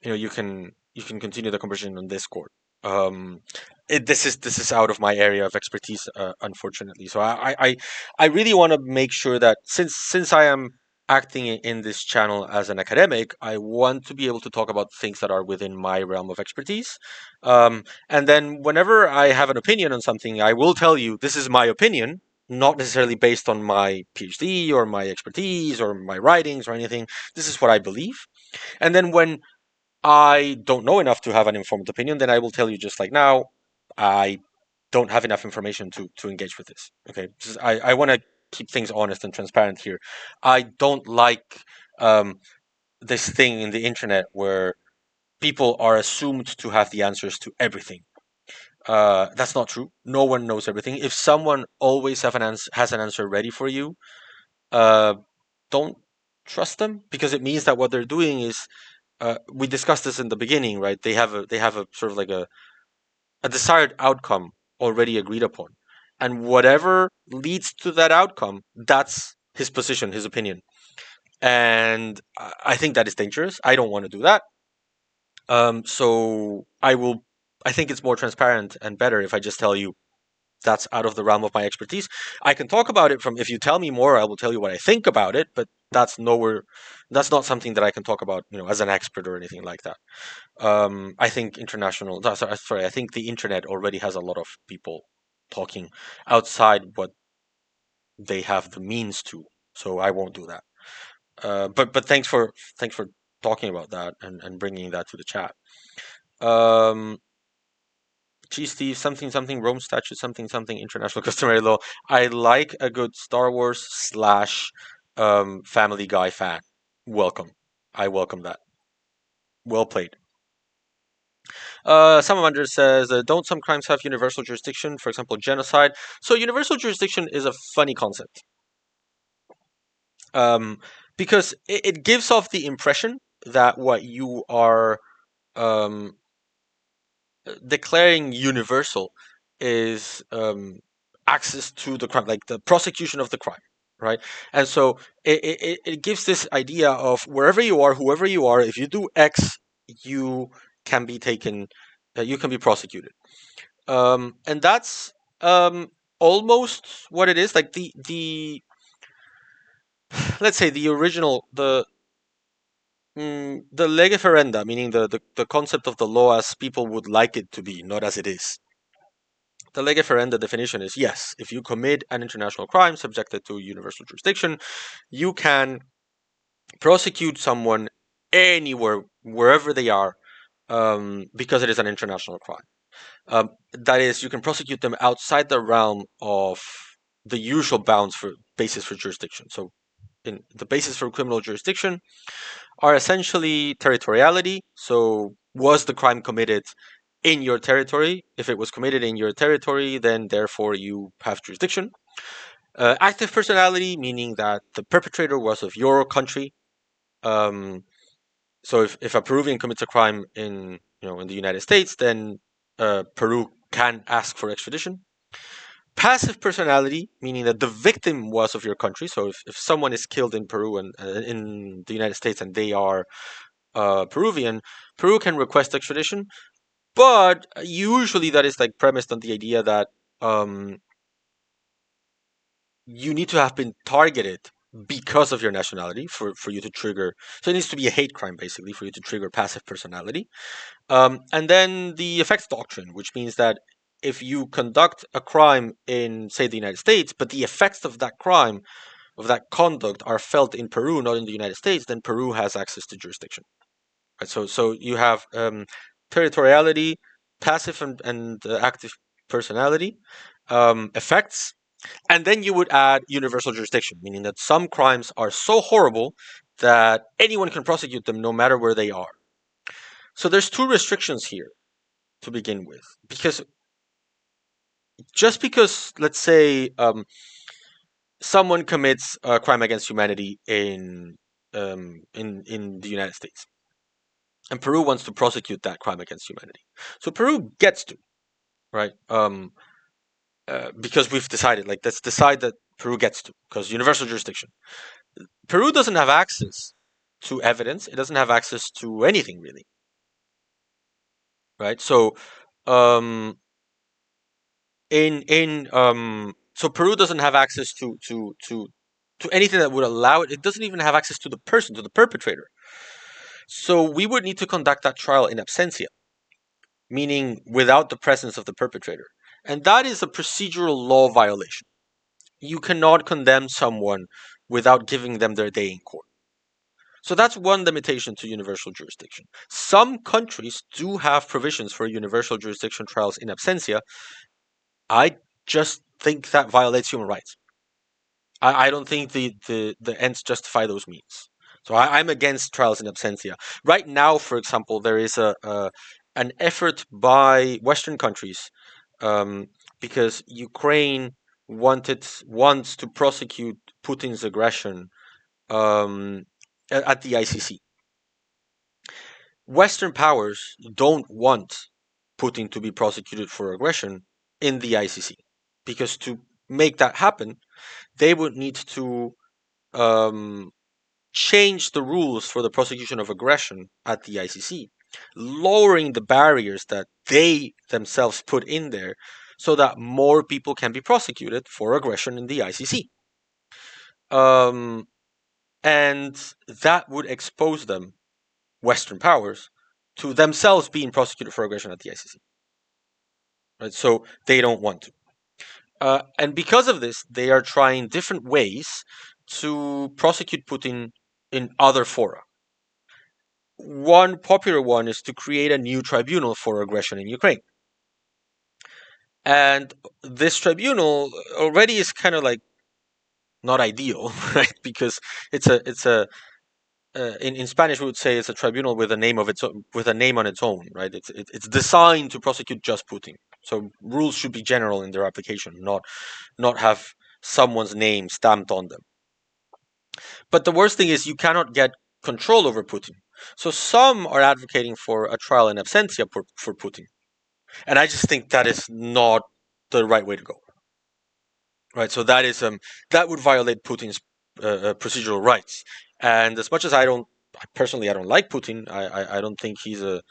you can continue the conversation on Discord. Um, this is out of my area of expertise, unfortunately. So I really want to make sure that since I am acting in this channel as an academic, I want to be able to talk about things that are within my realm of expertise. And then whenever I have an opinion on something, I will tell you this is my opinion, not necessarily based on my PhD or my expertise or my writings or anything. This is what I believe. And then when I don't know enough to have an informed opinion, then I will tell you just like now, I don't have enough information to engage with this. Okay, I want to keep things honest and transparent here. I don't like um, this thing in the internet where people are assumed to have the answers to everything. That's not true. No one knows everything. If someone always has an answer ready for you, uh, don't trust them because it means that what they're doing is we discussed this in the beginning, right? They have a sort of like a desired outcome already agreed upon, and whatever leads to that outcome, that's his position, his opinion, and I think that is dangerous. I don't want to do that. So I will. I think it's more transparent and better if I just tell you that's out of the realm of my expertise. I can talk about it from if you tell me more, I will tell you what I think about it, but that's nowhere. That's not something that I can talk about, as an expert or anything like that. I think sorry, I think the internet already has a lot of people talking outside what they have the means to, so I won't do that. But thanks for talking about that and bringing that to the chat. Um, Gee, Steve, something something Rome statute, something something international customary law. I like a good Star Wars slash Family Guy fan. Welcome, I welcome that. Well played. Salamander says, don't some crimes have universal jurisdiction? For example, genocide. So universal jurisdiction is a funny concept um, because it gives off the impression that what you are um, declaring universal is access to the crime, like the prosecution of the crime, right? And so it gives this idea of wherever you are, whoever you are, if you do X, you can be taken, you can be prosecuted. And that's um, almost what it is. Like the let's say the original the lege ferenda, meaning the concept of the law as people would like it to be, not as it is. The lege ferenda definition is yes, if you commit an international crime subjected to universal jurisdiction, you can prosecute someone anywhere, wherever they are, because it is an international crime. That is, you can prosecute them outside the realm of the usual bounds for basis for jurisdiction. So, in the basis for criminal jurisdiction are essentially territoriality. So, was the crime committed in your territory? If it was committed in your territory, then therefore you have jurisdiction. Active personality, meaning that the perpetrator was of your country. Um, so if a Peruvian commits a crime in the United States, then Peru can ask for extradition. Passive personality, meaning that the victim was of your country. So if someone is killed in Peru and in the United States and they are Peruvian, Peru can request extradition. But usually that is like premised on the idea that um, you need to have been targeted because of your nationality for you to trigger. So it needs to be a hate crime, basically, for you to trigger passive personality. And then the effects doctrine, which means that if you conduct a crime in, say, the United States, but the effects of that crime, of that conduct, are felt in Peru, not in the United States, then Peru has access to jurisdiction. Right? So you have territoriality, passive and active personality, effects, and then you would add universal jurisdiction, meaning that some crimes are so horrible that anyone can prosecute them no matter where they are. So there's two restrictions here to begin with, because just because, let's say, someone commits a crime against humanity in the United States, and Peru wants to prosecute that crime against humanity, so Peru gets to, right, because we've decided, like, let's decide that Peru gets to, because universal jurisdiction. Peru doesn't have access to evidence. It doesn't have access to anything really, right? So, um, so Peru doesn't have access to anything that would allow it. It doesn't even have access to the person, to the perpetrator. So we would need to conduct that trial in absentia, meaning without the presence of the perpetrator, and that is a procedural law violation. You cannot condemn someone without giving them their day in court. So that's one limitation to universal jurisdiction. Some countries do have provisions for universal jurisdiction trials in absentia. I just think that violates human rights. I don't think the ends justify those means. So I'm against trials in absentia. Right now, for example, there is an effort by Western countries, um, because Ukraine wants to prosecute Putin's aggression, at the ICC. Western powers don't want Putin to be prosecuted for aggression in the ICC, because to make that happen, they would need to um, change the rules for the prosecution of aggression at the ICC, lowering the barriers that they themselves put in there so that more people can be prosecuted for aggression in the ICC. Um, and that would expose them, Western powers, to themselves being prosecuted for aggression at the ICC. Right? So they don't want to. And because of this, they are trying different ways to prosecute Putin in other fora. One popular one is to create a new tribunal for aggression in Ukraine. And this tribunal already is kind of like not ideal, right? Because in Spanish we would say it's a tribunal with a name of its own, with a name on its own, right? It's designed to prosecute just Putin. So rules should be general in their application, not have someone's name stamped on them. But the worst thing is you cannot get control over Putin. So some are advocating for a trial in absentia for Putin, and I just think that is not the right way to go. Right, so that would violate Putin's procedural rights. And as much as I don't like Putin. I don't think he's a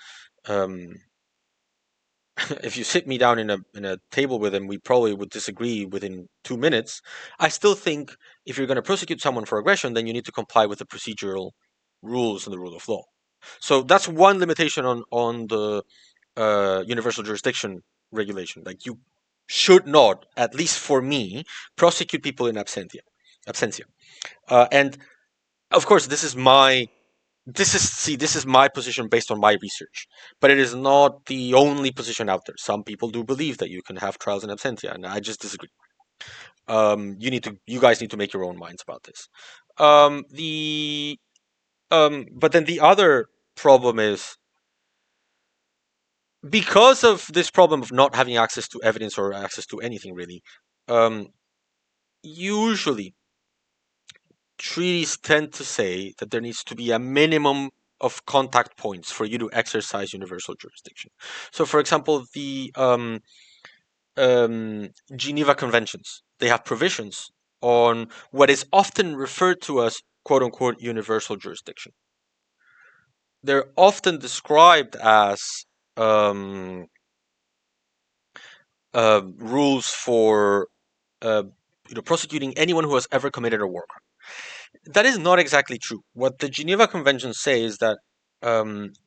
um, if you sit me down in a table with him, we probably would disagree within 2 minutes. I still think if you're going to prosecute someone for aggression, then you need to comply with the procedural rules and the rule of law. So that's one limitation on the universal jurisdiction regulation. Like, you should not, at least for me, prosecute people in absentia. And of course, this is my position based on my research, but it is not the only position out there. Some people do believe that you can have trials in absentia, and I just disagree. You guys need to make your own minds about this. But then the other problem is, because of this problem of not having access to evidence or access to anything really. Um, Usually, treaties tend to say that there needs to be a minimum of contact points for you to exercise universal jurisdiction. So, for example, the Geneva Conventions, they have provisions on what is often referred to as "quote unquote" universal jurisdiction. They're often described as um, rules for uh, prosecuting anyone who has ever committed a war crime. That is not exactly true. What the Geneva Conventions say is that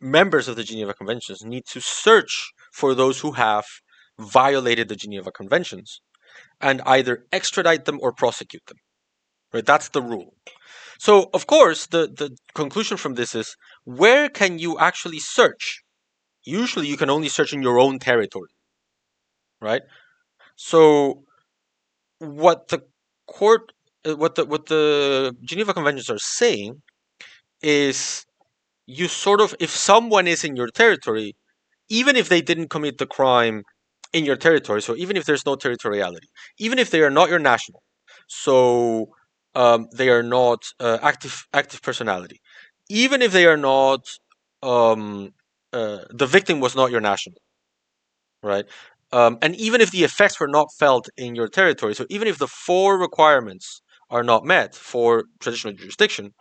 members of the Geneva Conventions need to search for those who have violated the Geneva Conventions and either extradite them or prosecute them. Right? That's the rule. So, of course, the conclusion from this is, where can you actually search? Usually, you can only search in your own territory, right? So, what the court, what the Geneva Conventions are saying is, you sort of, if someone is in your territory, even if they didn't commit the crime in your territory, so even if there's no territoriality, even if they are not your national, so they are not active personality, even if they are not, um, the victim was not your national, right? And even if the effects were not felt in your territory, so even if the four requirements are not met for traditional jurisdiction,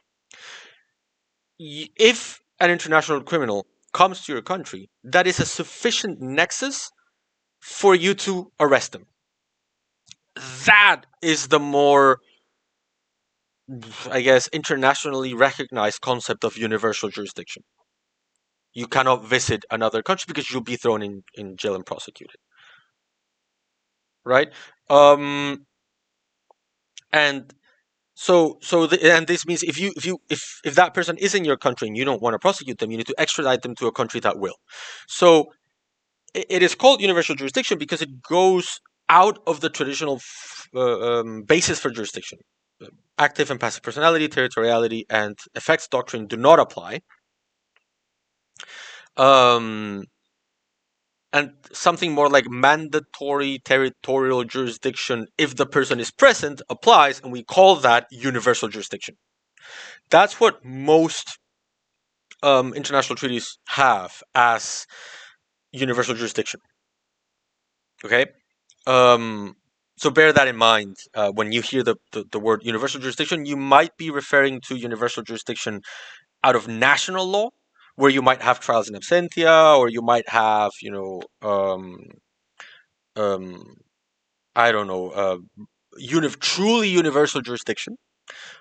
if an international criminal comes to your country, that is a sufficient nexus for you to arrest them. That is the more, I guess, internationally recognized concept of universal jurisdiction. You cannot visit another country because you'll be thrown in jail and prosecuted, right? Um, and and this means if that person is in your country and you don't want to prosecute them, you need to extradite them to a country that will. So it is called universal jurisdiction because it goes out of the traditional basis for jurisdiction. Active and passive personality, territoriality, and effects doctrine do not apply. Um, and something more like mandatory territorial jurisdiction, if the person is present, applies, and we call that universal jurisdiction. That's what most international treaties have as universal jurisdiction. Okay, um, so bear that in mind when you hear the word universal jurisdiction. You might be referring to universal jurisdiction out of national law, where you might have trials in absentia, or you might have, um, I don't know, truly universal jurisdiction.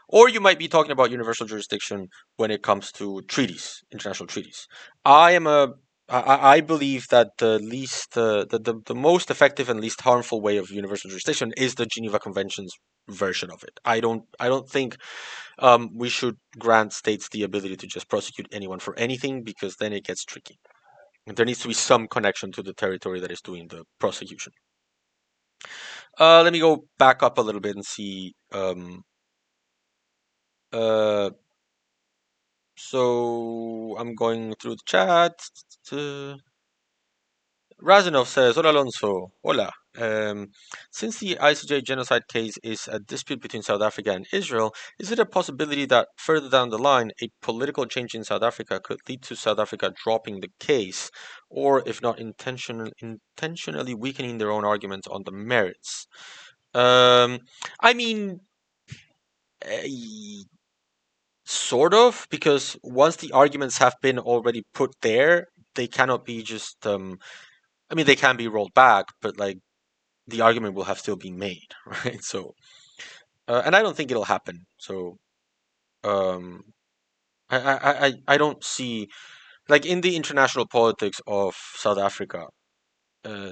Or you might be talking about universal jurisdiction when it comes to treaties, international treaties. I am a I believe that the most effective and least harmful way of universal jurisdiction is the Geneva Convention's version of it. I don't think we should grant states the ability to just prosecute anyone for anything, because then it gets tricky. There needs to be some connection to the territory that is doing the prosecution. Let me go back up a little bit and see. Uh, So I'm going through the chat. Razanov says, "Hola Alonso, hola. Since the ICJ genocide case is a dispute between South Africa and Israel, is it a possibility that further down the line, a political change in South Africa could lead to South Africa dropping the case, or if not intentionally weakening their own arguments on the merits?" Um, I mean, eh, sort of, because once the arguments have been already put there, they cannot be just. I mean, they can be rolled back, but like the argument will have still been made, right? So, and I don't think it'll happen. So, um, I don't see, like, in the international politics of South Africa.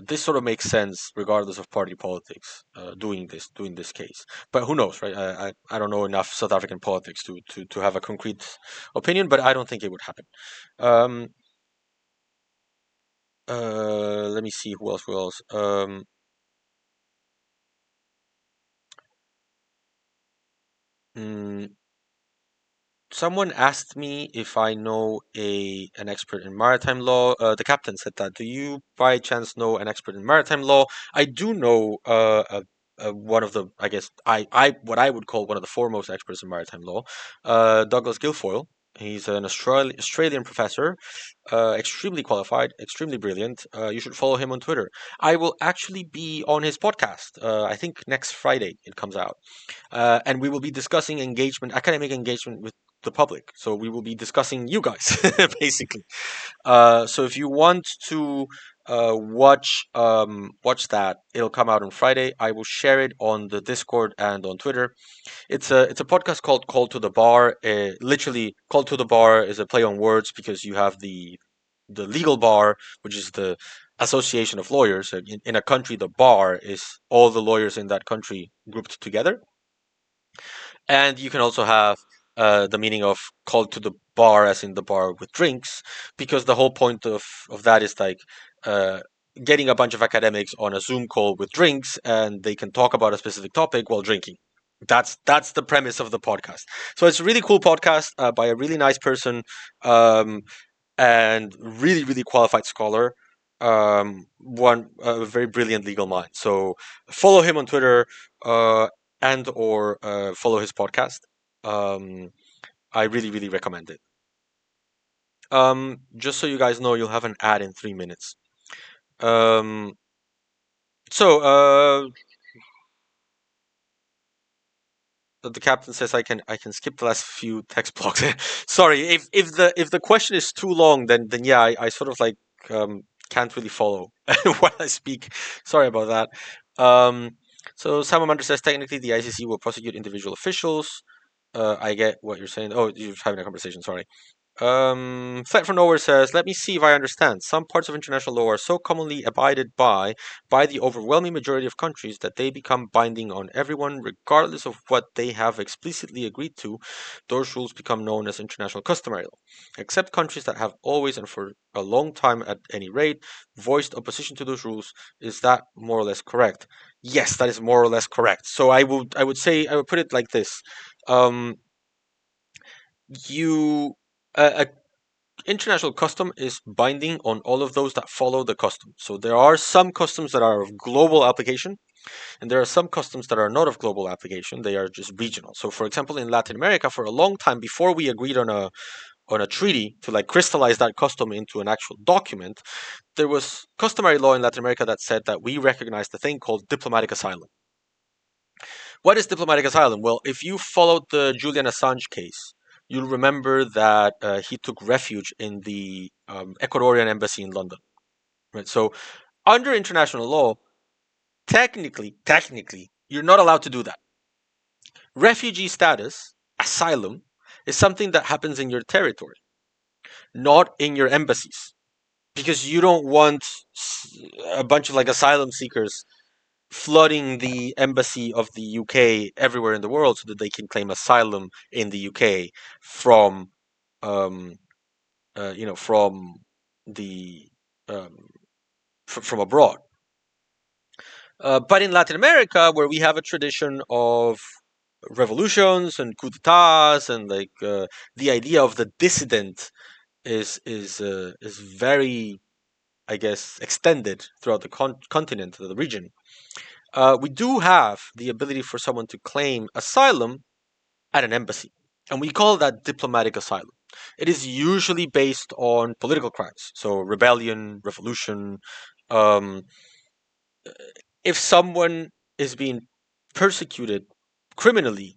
This sort of makes sense regardless of party politics. Doing this case, but who knows, right? I don't know enough South African politics to have a concrete opinion, but I don't think it would happen. Um, Let me see who else. Who else? Mm, Someone asked me if I know an expert in maritime law. The captain said that. Do you, by chance, know an expert in maritime law? I do know one of the, I guess, what I would call one of the foremost experts in maritime law, Douglas Guilfoyle. He's an Australian professor, extremely qualified, extremely brilliant. You should follow him on Twitter. I will actually be on his podcast. I think next Friday it comes out, and we will be discussing engagement, academic engagement with the public. So we will be discussing you guys, basically. So if you want to watch that, it'll come out on Friday. I will share it on the Discord and on Twitter. It's a podcast called Call to the Bar. Literally, Call to the Bar is a play on words because you have the legal bar, which is the association of lawyers. In a country, the bar is all the lawyers in that country grouped together. And you can also have the meaning of called to the bar, as in the bar with drinks, because the whole point of that is like uh, getting a bunch of academics on a Zoom call with drinks, and they can talk about a specific topic while drinking. That's the premise of the podcast. So it's a really cool podcast by a really nice person. And really, really qualified scholar. One a very brilliant legal mind. So follow him on Twitter and or follow his podcast. Um, I really, really recommend it. Just so you guys know, you'll have an ad in 3 minutes. Um, so the captain says I can skip the last few text blocks. Sorry, if the question is too long, then yeah, I sort of like can't really follow while I speak. Sorry about that. Um, so Salamander says technically the ICC will prosecute individual officials. I get what you're saying. Oh, you're having a conversation. Sorry. Flight from Nowhere says, "Let me see if I understand. Some parts of international law are so commonly abided by the overwhelming majority of countries that they become binding on everyone, regardless of what they have explicitly agreed to. Those rules become known as international customary law. Except countries that have always and for a long time, at any rate, voiced opposition to those rules. Is that more or less correct?" Yes, that is more or less correct. So I would put it like this. Um, you. A international custom is binding on all of those that follow the custom. So there are some customs that are of global application, and there are some customs that are not of global application. They are just regional. So, for example, in Latin America, for a long time before we agreed on a treaty to like crystallize that custom into an actual document, there was customary law in Latin America that said that we recognized a thing called diplomatic asylum. What is diplomatic asylum? Well, if you followed the Julian Assange case, you'll remember that he took refuge in the Ecuadorian embassy in London. Right. So, under international law, technically, you're not allowed to do that. Refugee status, asylum, is something that happens in your territory, not in your embassies, because you don't want a bunch of like asylum seekers flooding the embassy of the UK everywhere in the world so that they can claim asylum in the UK from, um, from the um, from abroad. But in Latin America, where we have a tradition of revolutions and coups d'états, and like the idea of the dissident is very, I guess, extended throughout the continent, the region. We do have the ability for someone to claim asylum at an embassy, and we call that diplomatic asylum. It is usually based on political crimes, so rebellion, revolution. Um, if someone is being persecuted criminally,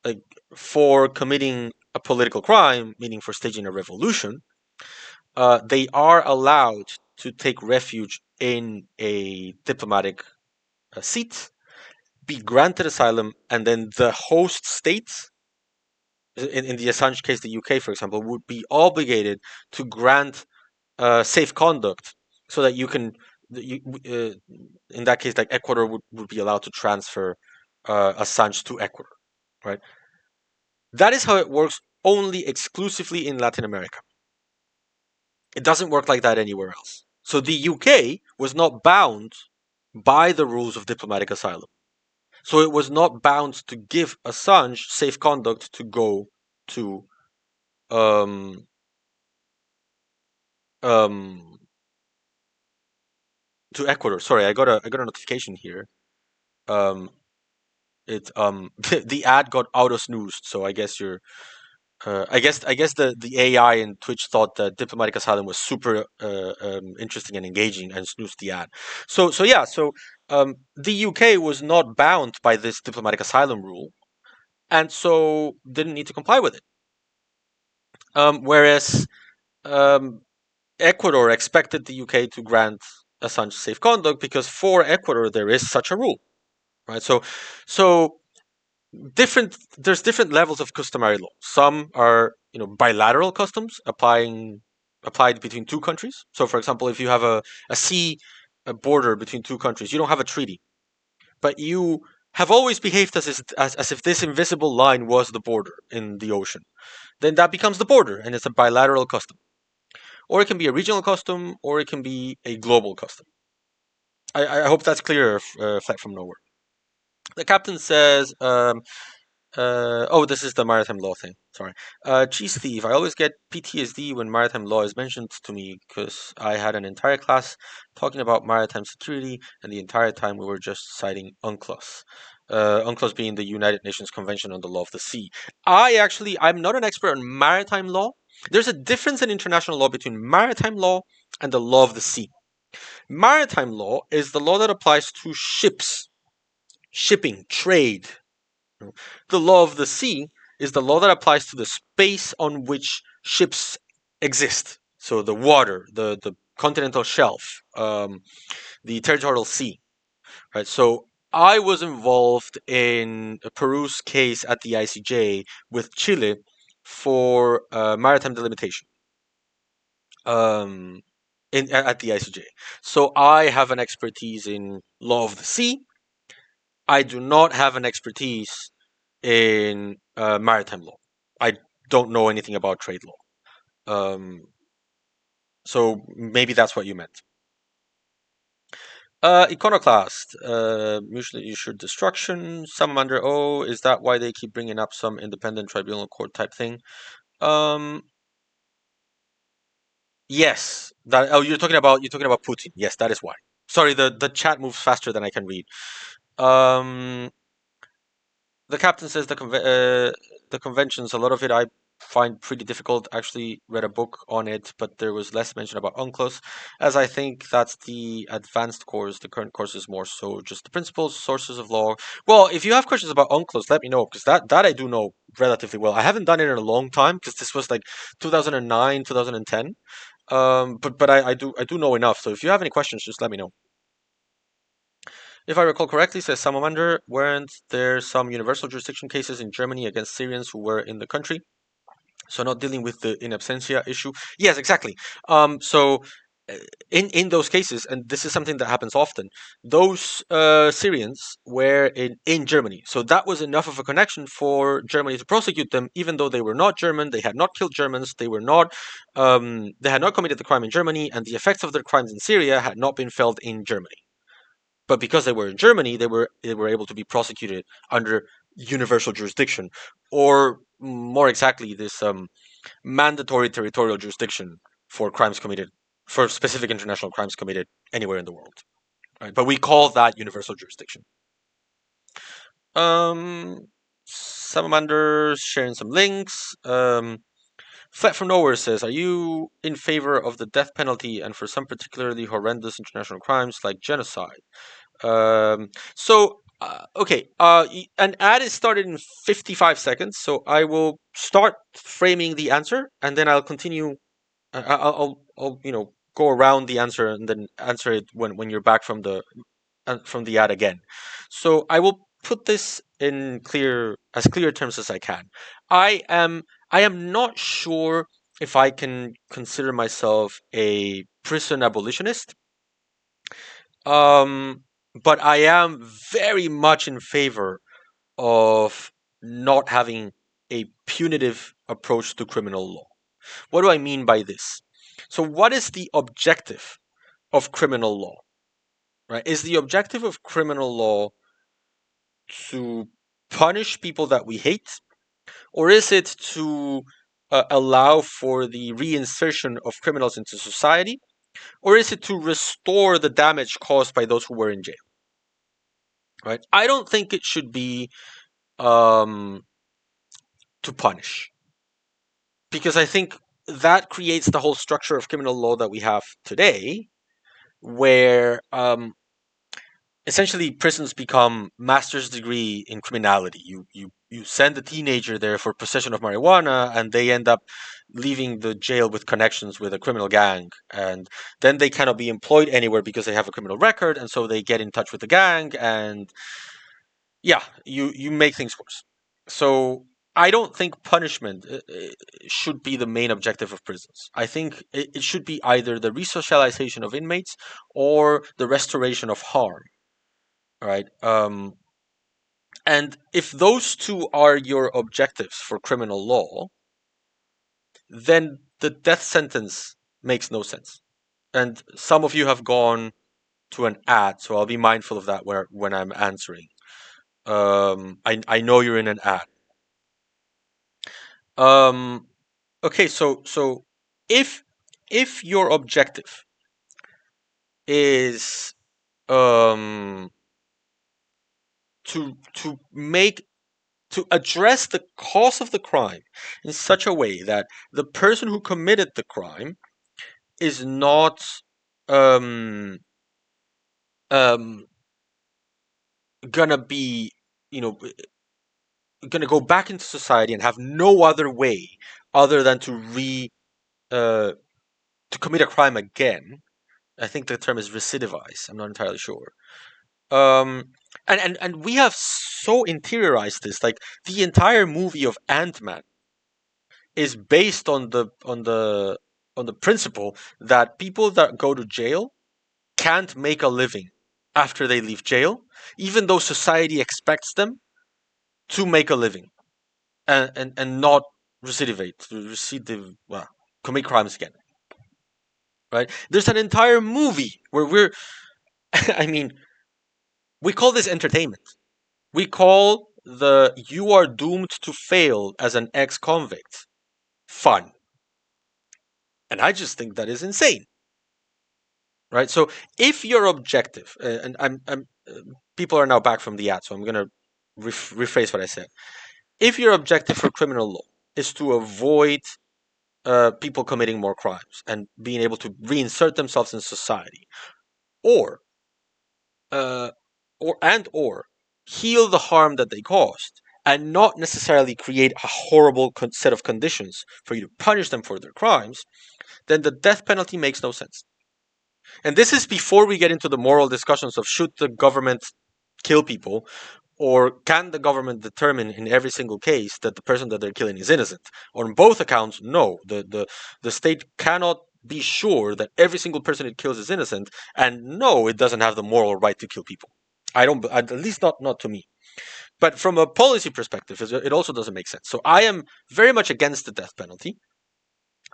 like for committing a political crime, meaning for staging a revolution, they are allowed to take refuge in a diplomatic seat, be granted asylum, and then the host states, in the Assange case, the UK, for example, would be obligated to grant safe conduct so that you can, in that case, like Ecuador would be allowed to transfer Assange to Ecuador, right? That is how it works only exclusively in Latin America. It doesn't work like that anywhere else. So the UK was not bound by the rules of diplomatic asylum. So it was not bound to give Assange safe conduct to go to um um to Ecuador. Sorry, I got a notification here. Um the ad got auto snoozed, so I guess you're I guess the AI and Twitch thought that diplomatic asylum was super interesting and engaging and snoozed the ad. So the UK was not bound by this diplomatic asylum rule, and so didn't need to comply with it. Whereas um, Ecuador expected the UK to grant Assange safe conduct because for Ecuador there is such a rule, right? So different there's different levels of customary law. Some are bilateral customs applied between two countries. So for example, if you have a sea a border between two countries, you don't have a treaty, but you have always behaved as if this invisible line was the border in the ocean. Then that becomes the border, and it's a bilateral custom. Or it can be a regional custom, or it can be a global custom. I hope that's clear, Flight from Nowhere. The captain says, oh, this is the maritime law thing. Sorry. Cheese thief. I always get PTSD when maritime law is mentioned to me because I had an entire class talking about maritime security, and the entire time we were just citing UNCLOS. UNCLOS being the United Nations Convention on the Law of the Sea. I'm not an expert on maritime law. There's a difference in international law between maritime law and the law of the sea. Maritime law is the law that applies to ships, shipping, trade. The law of the sea is the law that applies to the space on which ships exist. So the water, the continental shelf, the territorial sea, right? So I was involved in Peru's case at the ICJ with Chile for maritime delimitation. Um, at the ICJ. So I have an expertise in law of the sea. I do not have an expertise in maritime law. I don't know anything about trade law. So maybe that's what you meant. Iconoclast, mutually assured destruction. Some under O. Is that why they keep bringing up some independent tribunal court type thing? Um, yes. That. Oh, you're talking about Putin. Yes, that is why. Sorry, the chat moves faster than I can read. Um, the captain says the conventions. A lot of it I find pretty difficult. Actually, read a book on it, but there was less mention about UNCLOS, as I think that's the advanced course. The current course is more so just the principles, sources of law. Well, if you have questions about UNCLOS, let me know because that I do know relatively well. I haven't done it in a long time because this was like 2009, 2010. But I do know enough. So if you have any questions, just let me know. If I recall correctly, says Salamander, weren't there some universal jurisdiction cases in Germany against Syrians who were in the country? So not dealing with the in absentia issue. Yes, exactly. So in those cases, and this is something that happens often, those Syrians were in Germany. So that was enough of a connection for Germany to prosecute them, even though they were not German. They had not killed Germans. They had not committed the crime in Germany, and the effects of their crimes in Syria had not been felt in Germany. But because they were in Germany, they were able to be prosecuted under universal jurisdiction, or more exactly, this mandatory territorial jurisdiction for crimes committed for specific international crimes committed anywhere in the world. Right? But we call that universal jurisdiction. Salamanders sharing some links. Flat from Nowhere says, "Are you in favor of the death penalty and for some particularly horrendous international crimes like genocide?" Okay. An ad is started in 55 seconds, so I will start framing the answer, and then I'll continue. I'll go around the answer and then answer it when you're back from the ad again. So I will put this in clear terms as I can. I am not sure if I can consider myself a prison abolitionist. But I am very much in favor of not having a punitive approach to criminal law. What do I mean by this? So, what is the objective of criminal law? Right? Is the objective of criminal law to punish people that we hate, or is it to allow for the reinsertion of criminals into society, or is it to restore the damage caused by those who were in jail? Right? I don't think it should be um, to punish, because I think that creates the whole structure of criminal law that we have today, where essentially prisons become master's degree in criminality. You send a teenager there for possession of marijuana, and they end up leaving the jail with connections with a criminal gang, and then they cannot be employed anywhere because they have a criminal record, and so they get in touch with the gang, and yeah, you make things worse. So I don't think punishment should be the main objective of prisons. I think it should be either the resocialization of inmates or the restoration of harm. Right. And if those two are your objectives for criminal law, then the death sentence makes no sense. And some of you have gone to an ad, so I'll be mindful of that when I'm answering. I know you're in an ad. Um, okay, so if if your objective is um to to address the cause of the crime in such a way that the person who committed the crime is not um um gonna be, you know, gonna go back into society and have no other way other than uh to commit a crime again. I think the term is recidivize. I'm not entirely sure. Um, and we have so interiorized this. Like the entire movie of Ant-Man is based on the principle that people that go to jail can't make a living after they leave jail, even though society expects them to make a living and not well, commit crimes again. Right? There's an entire movie where we're I mean, we call this entertainment. We call the "you are doomed to fail" as an ex-convict fun, and I just think that is insane. Right? So if your objective, and I'm people are now back from the ad, so I'm gonna rephrase what I said. If your objective for criminal law is to avoid people committing more crimes and being able to reinsert themselves in society, or uh, or heal the harm that they caused, and not necessarily create a horrible set of conditions for you to punish them for their crimes, then the death penalty makes no sense. And this is before we get into the moral discussions of should the government kill people, or can the government determine in every single case that the person that they're killing is innocent? On both accounts, no. The state cannot be sure that every single person it kills is innocent, and no, it doesn't have the moral right to kill people. I don't, at least not to me. But from a policy perspective, it also doesn't make sense. So I am very much against the death penalty.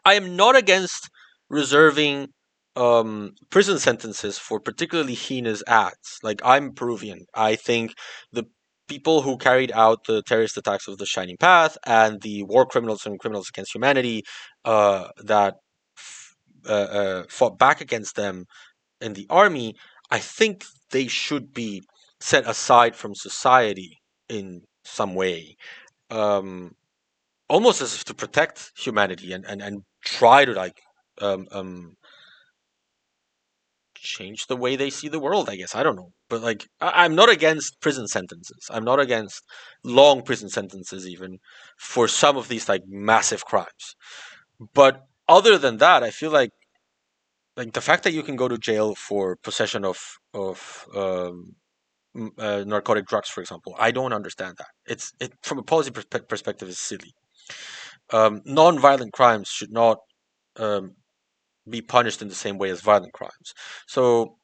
I am not against reserving prison sentences for particularly heinous acts. Like, I'm Peruvian. I think the people who carried out the terrorist attacks of the Shining Path and the war criminals and criminals against humanity that fought back against them in the army, I think they should be set aside from society in some way. Um, Almost as if to protect humanity and try to like um, um change the way they see the world, I guess. I don't know, but like I'm not against prison sentences. I'm not against long prison sentences even for some of these like massive crimes. But other than that, I feel like the fact that you can go to jail for possession of narcotic drugs, for example, I don't understand that. It from a policy perspective is silly. Non-violent crimes should not um, be punished in the same way as violent crimes. So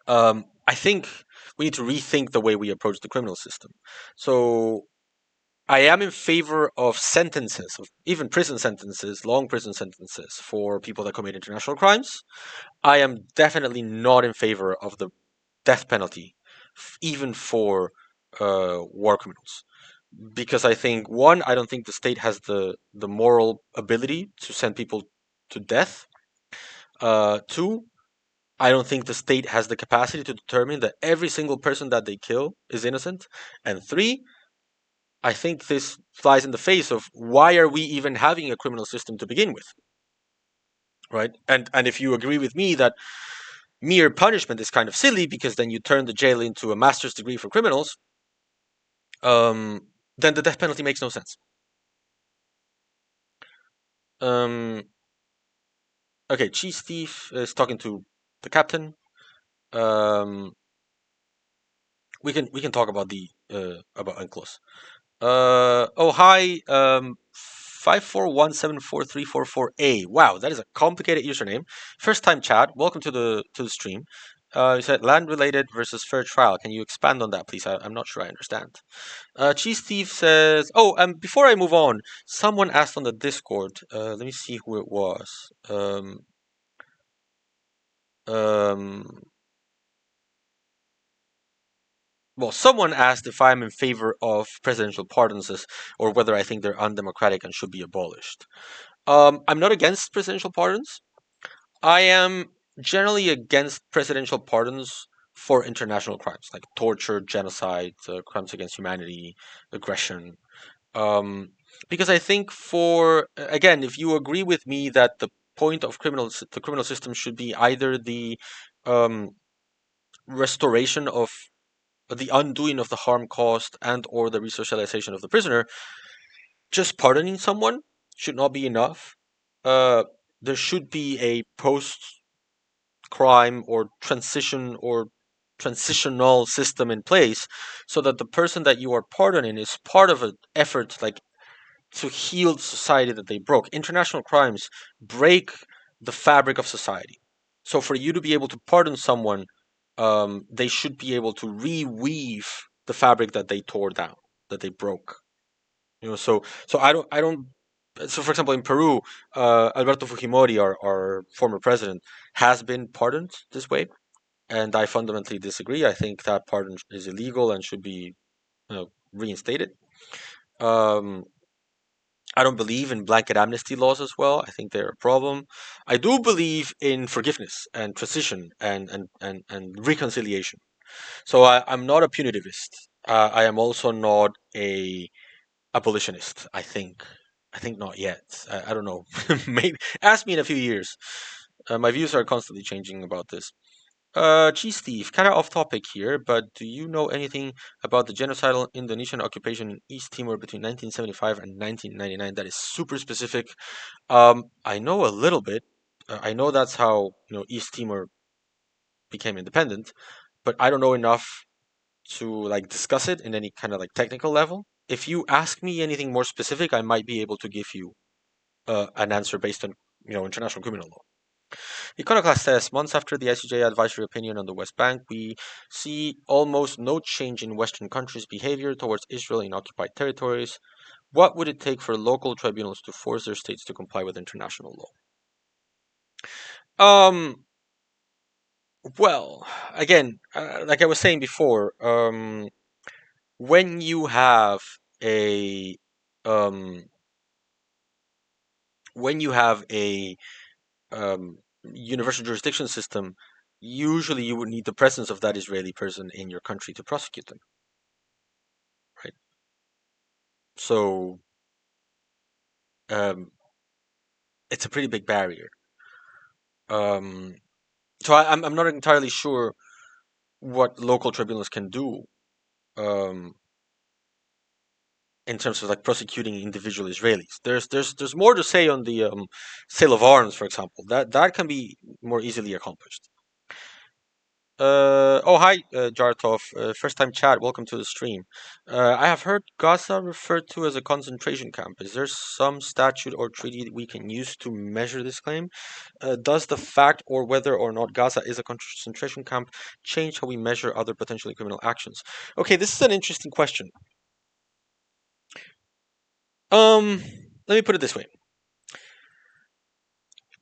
I think we need to rethink the way we approach the criminal system. So I am in favor of sentences, of even prison sentences, long prison sentences for people that commit international crimes. I am definitely not in favor of the death penalty, even for war criminals, because I think one, I don't think the state has the moral ability to send people to death. Two, I don't think the state has the capacity to determine that every single person that they kill is innocent. And three, I think this flies in the face of why are we even having a criminal system to begin with, right? And if you agree with me that mere punishment is kind of silly because then you turn the jail into a master's degree for criminals, then the death penalty makes no sense. Um, okay, Cheese Thief is talking to the captain. Um, we can talk about the about unclos. Oh hi, 541743444A. Wow, that is a complicated username. First time chat. Welcome to the stream. You said land related versus fair trial. Can you expand on that, please? I'm not sure I understand. Cheese Thief says, "Oh, before I move on, someone asked on the Discord. Let me see who it was. Um, well, someone asked if I'm in favor of presidential pardons or whether I think they're undemocratic and should be abolished. I'm not against presidential pardons. I am generally against presidential pardons for international crimes like torture, genocide, crimes against humanity, aggression. Um, because I think for again, if you agree with me that the point of the criminal system should be either the um, restoration of the undoing of the harm caused and or the resocialization of the prisoner, just pardoning someone should not be enough. Uh, there should be a post crime or transitional system in place so that the person that you are pardoning is part of an effort like to heal the society that they broke. International crimes break the fabric of society. So for you to be able to pardon someone, they should be able to reweave the fabric that they tore down, that they broke. So I don't. So for example, in Peru, Alberto Fujimori, our former president, has been pardoned this way, and I fundamentally disagree. I think that pardon is illegal and should be reinstated. Um, I don't believe in blanket amnesty laws as well. I think they're a problem. I do believe in forgiveness and transition and reconciliation. So I'm not a punitivist. I am also not a abolitionist. I think not yet. I don't know. Maybe ask me in a few years. My views are constantly changing about this. Cheese Thief, kind of off topic here, but do you know anything about the genocidal Indonesian occupation in East Timor between 1975 and 1999? That is super specific. I know a little bit. I know that's how East Timor became independent, but I don't know enough to like discuss it in any kind of like technical level. If you ask me anything more specific, I might be able to give you an answer based on international criminal law. Iconoclast says, months after the ICJ advisory opinion on the West Bank, we see almost no change in Western countries' behavior towards Israel in occupied territories. What would it take for local tribunals to force their states to comply with international law? Well, again, like I was saying before, when you have a um, when you have a universal jurisdiction system, usually you would need the presence of that Israeli person in your country to prosecute them, right? So um, it's a pretty big barrier. Um, so I'm not entirely sure what local tribunals can do um, in terms of like prosecuting individual Israelis. There's more to say on the sale of arms, for example. That can be more easily accomplished. Oh, hi, Jartov. First time chat. Welcome to the stream. I have heard Gaza referred to as a concentration camp. Is there some statute or treaty we can use to measure this claim? Does the fact or whether or not Gaza is a concentration camp change how we measure other potentially criminal actions? Okay, this is an interesting question. Let me put it this way.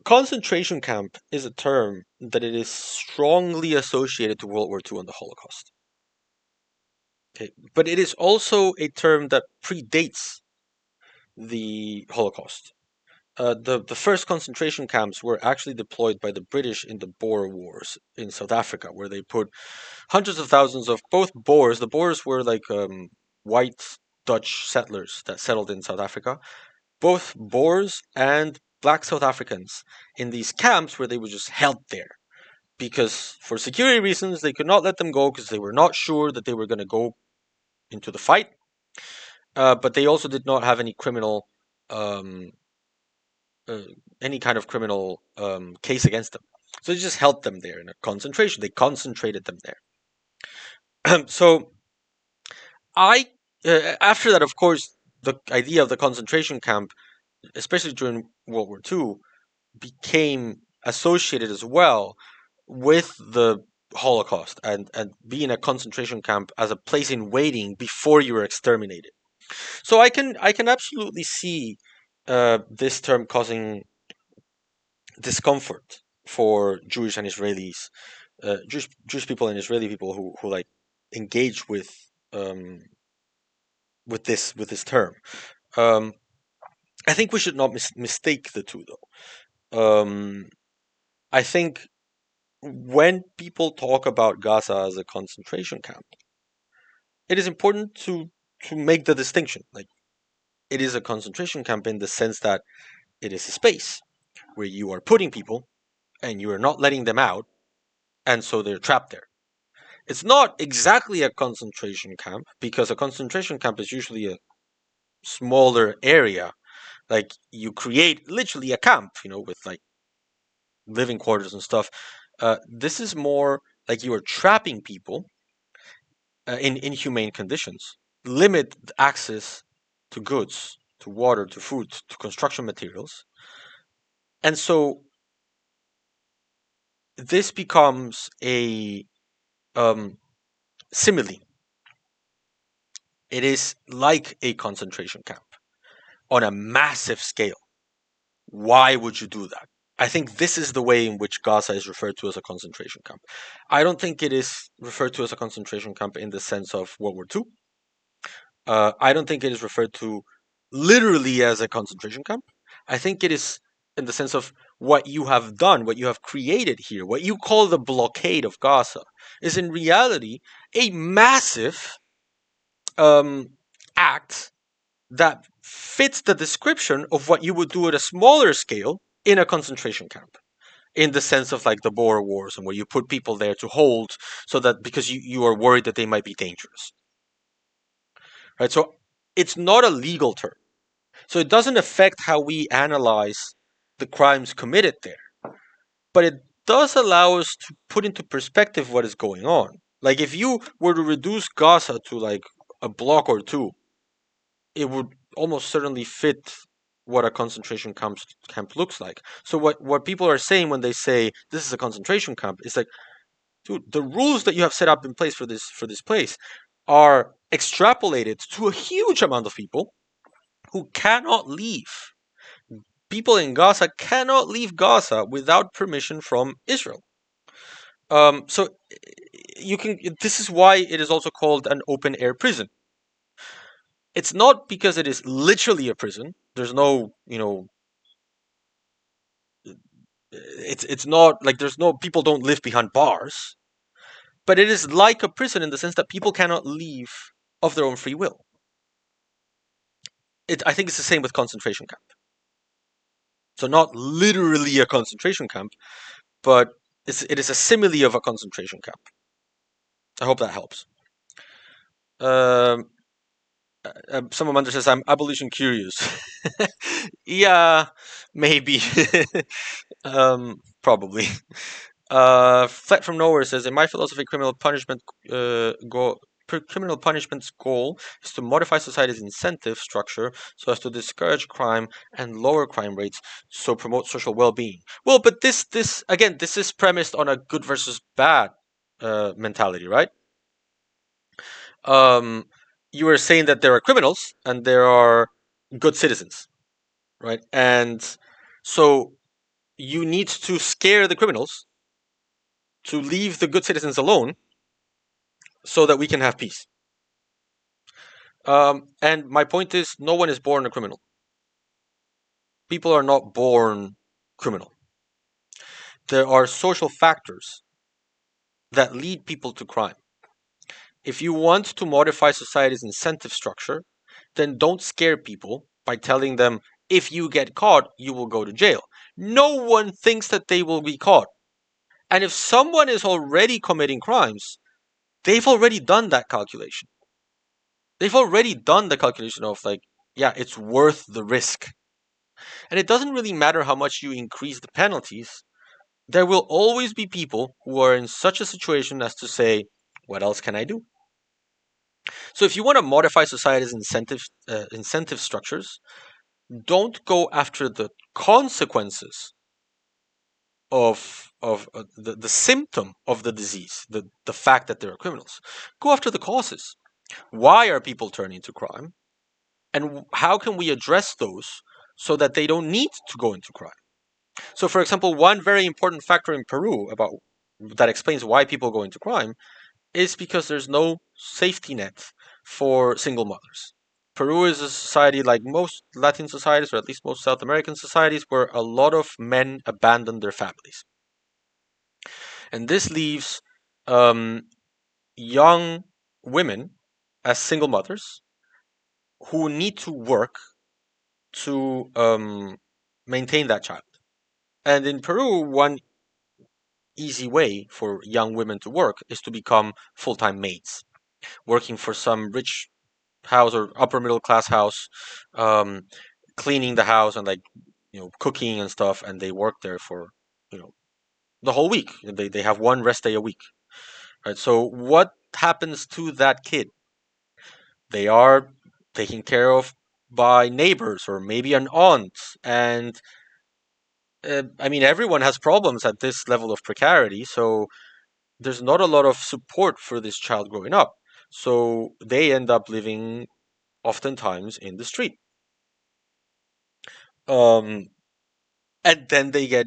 Concentration camp is a term that it is strongly associated to World War II and the Holocaust. Okay, but it is also a term that predates the Holocaust. The first concentration camps were actually deployed by the British in the Boer Wars in South Africa, where they put hundreds of thousands of both Boers. The Boers were like white Dutch settlers that settled in South Africa. Both Boers and black South Africans in these camps where they were just held there because for security reasons they could not let them go because they were not sure that they were going to go into the fight. But they also did not have any criminal, um, uh, any kind of criminal case against them. So they just held them there in a concentration. They concentrated them there. So I, after that, of course, the idea of the concentration camp, especially during World War II, became associated as well with the Holocaust and being a concentration camp as a place in waiting before you were exterminated. So I can absolutely see this term causing discomfort for Jewish and Israelis, Jewish people and Israeli people who like engage with this term. Um, I think we should not mistake the two though. I think when people talk about Gaza as a concentration camp, it is important to make the distinction. Like, it is a concentration camp in the sense that it is a space where you are putting people and you are not letting them out, and so they're trapped there. It's not exactly a concentration camp because a concentration camp is usually a smaller area. Like, you create literally a camp, with like living quarters and stuff. This is more like you are trapping people in inhumane conditions, limit access to goods, to water, to food, to construction materials. And so this becomes a simile. It is like a concentration camp on a massive scale. Why would you do that? I think this is the way in which Gaza is referred to as a concentration camp. I don't think it is referred to as a concentration camp in the sense of World War II. I don't think it is referred to literally as a concentration camp. I think it is in the sense of what you have done, what you have created here, what you call the blockade of Gaza, is in reality a massive um, act that fits the description of what you would do at a smaller scale in a concentration camp. In the sense of like the Boer Wars, and where you put people there to hold, so that because you are worried that they might be dangerous, right? So it's not a legal term. So it doesn't affect how we analyze the crimes committed there, but it does allow us to put into perspective what is going on. Like, if you were to reduce Gaza to like a block or two, it would almost certainly fit what a concentration camp looks like. So what people are saying when they say this is a concentration camp is like, dude, the rules that you have set up in place for this place are extrapolated to a huge amount of people who cannot leave. People in Gaza cannot leave Gaza without permission from Israel. So you can. This is why it is also called an open air prison. It's not because it is literally a prison. There's no, it's not like there's no people don't live behind bars, but it is like a prison in the sense that people cannot leave of their own free will. I think it's the same with concentration camp. So not literally a concentration camp, but it is a simile of a concentration camp. I hope that helps. Um, Someone under says I'm abolition curious. Yeah, maybe. Probably. Flat from Nowhere says, in my philosophy, criminal punishment's goal is to modify society's incentive structure so as to discourage crime and lower crime rates, so promote social well-being. Well, but this again, this is premised on a good versus bad mentality, right? You were saying that there are criminals and there are good citizens, right? And so you need to scare the criminals to leave the good citizens alone so that we can have peace. And my point is, no one is born a criminal. People are not born criminal. There are social factors that lead people to crime. If you want to modify society's incentive structure, then don't scare people by telling them, if you get caught, you will go to jail. No one thinks that they will be caught. And if someone is already committing crimes, they've already done that calculation. They've already done the calculation of like, yeah, it's worth the risk. And it doesn't really matter how much you increase the penalties. There will always be people who are in such a situation as to say, what else can I do? So if you want to modify society's incentive structures, don't go after the consequences of the symptom of the disease, the fact that there are criminals. Go after the causes. Why are people turning to crime? And how can we address those so that they don't need to go into crime? So, for example, one very important factor in Peru about that explains why people go into crime is because there's no safety net for single mothers. Peru is a society like most Latin societies, or at least most South American societies, where a lot of men abandon their families. And this leaves um, young women as single mothers who need to work to maintain that child. And in Peru, one easy way for young women to work is to become full time maids, working for some rich house or upper middle class house, um, cleaning the house and like cooking and stuff, and they work there for you know the whole week. They have one rest day a week, right? So what happens to that kid? They are taken care of by neighbors or maybe an aunt, and I mean everyone has problems at this level of precarity, so there's not a lot of support for this child growing up. So they end up living oftentimes in the street. Um, and then they get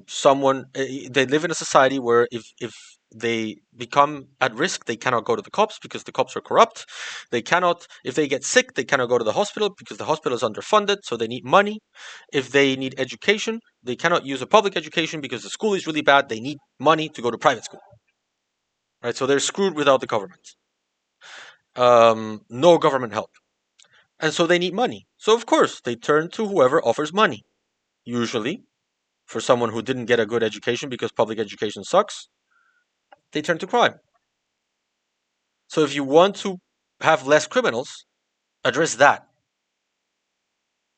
someone they live in a society where if they become at risk, they cannot go to the cops because the cops are corrupt. They cannot, if they get sick, they cannot go to the hospital because the hospital is underfunded, so they need money. If they need education, they cannot use a public education because the school is really bad. They need money to go to private school, right? So they're screwed without the government. No government help, and so they need money. So of course they turn to whoever offers money. Usually, for someone who didn't get a good education because public education sucks, they turn to crime. So if you want to have less criminals, address that,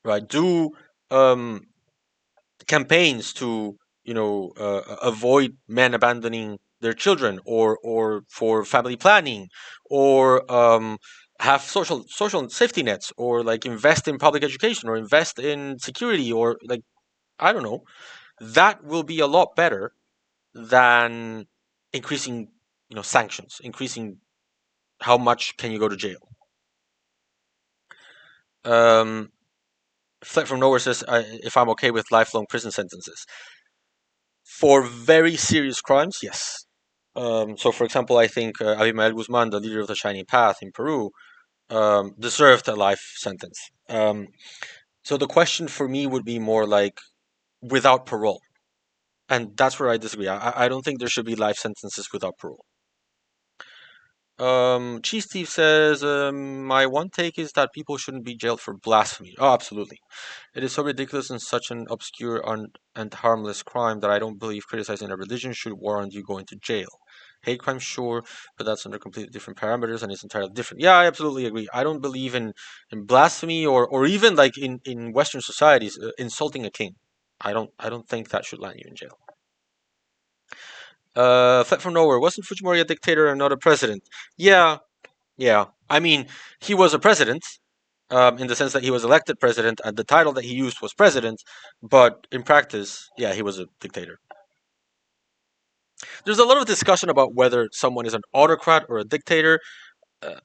right? Do um, campaigns to avoid men abandoning their children, or for family planning, or have social safety nets, or like invest in public education, or invest in security, or like I don't know. That will be a lot better than increasing sanctions, increasing how much can you go to jail. Um, Flip from Nowhere says if I'm okay with lifelong prison sentences for very serious crimes. Yes. So, for example, I think Abimael Guzman, the leader of the Shining Path in Peru, deserved a life sentence. So the question for me would be more like without parole, and that's where I disagree. I don't think there should be life sentences without parole. Cheese Steve says, my one take is that people shouldn't be jailed for blasphemy. Oh, absolutely. It is so ridiculous and such an obscure and harmless crime that I don't believe criticizing a religion should warrant you going to jail. Hate crime, sure, but that's under completely different parameters and it's entirely different. Yeah, I absolutely agree. I don't believe in blasphemy, or even like in Western societies, insulting a king. I don't think that should land you in jail. Fled from nowhere. Wasn't Fujimori a dictator and not a president? Yeah, yeah. I mean, he was a president, in the sense that he was elected president, and the title that he used was president. But in practice, yeah, he was a dictator. There's a lot of discussion about whether someone is an autocrat or a dictator.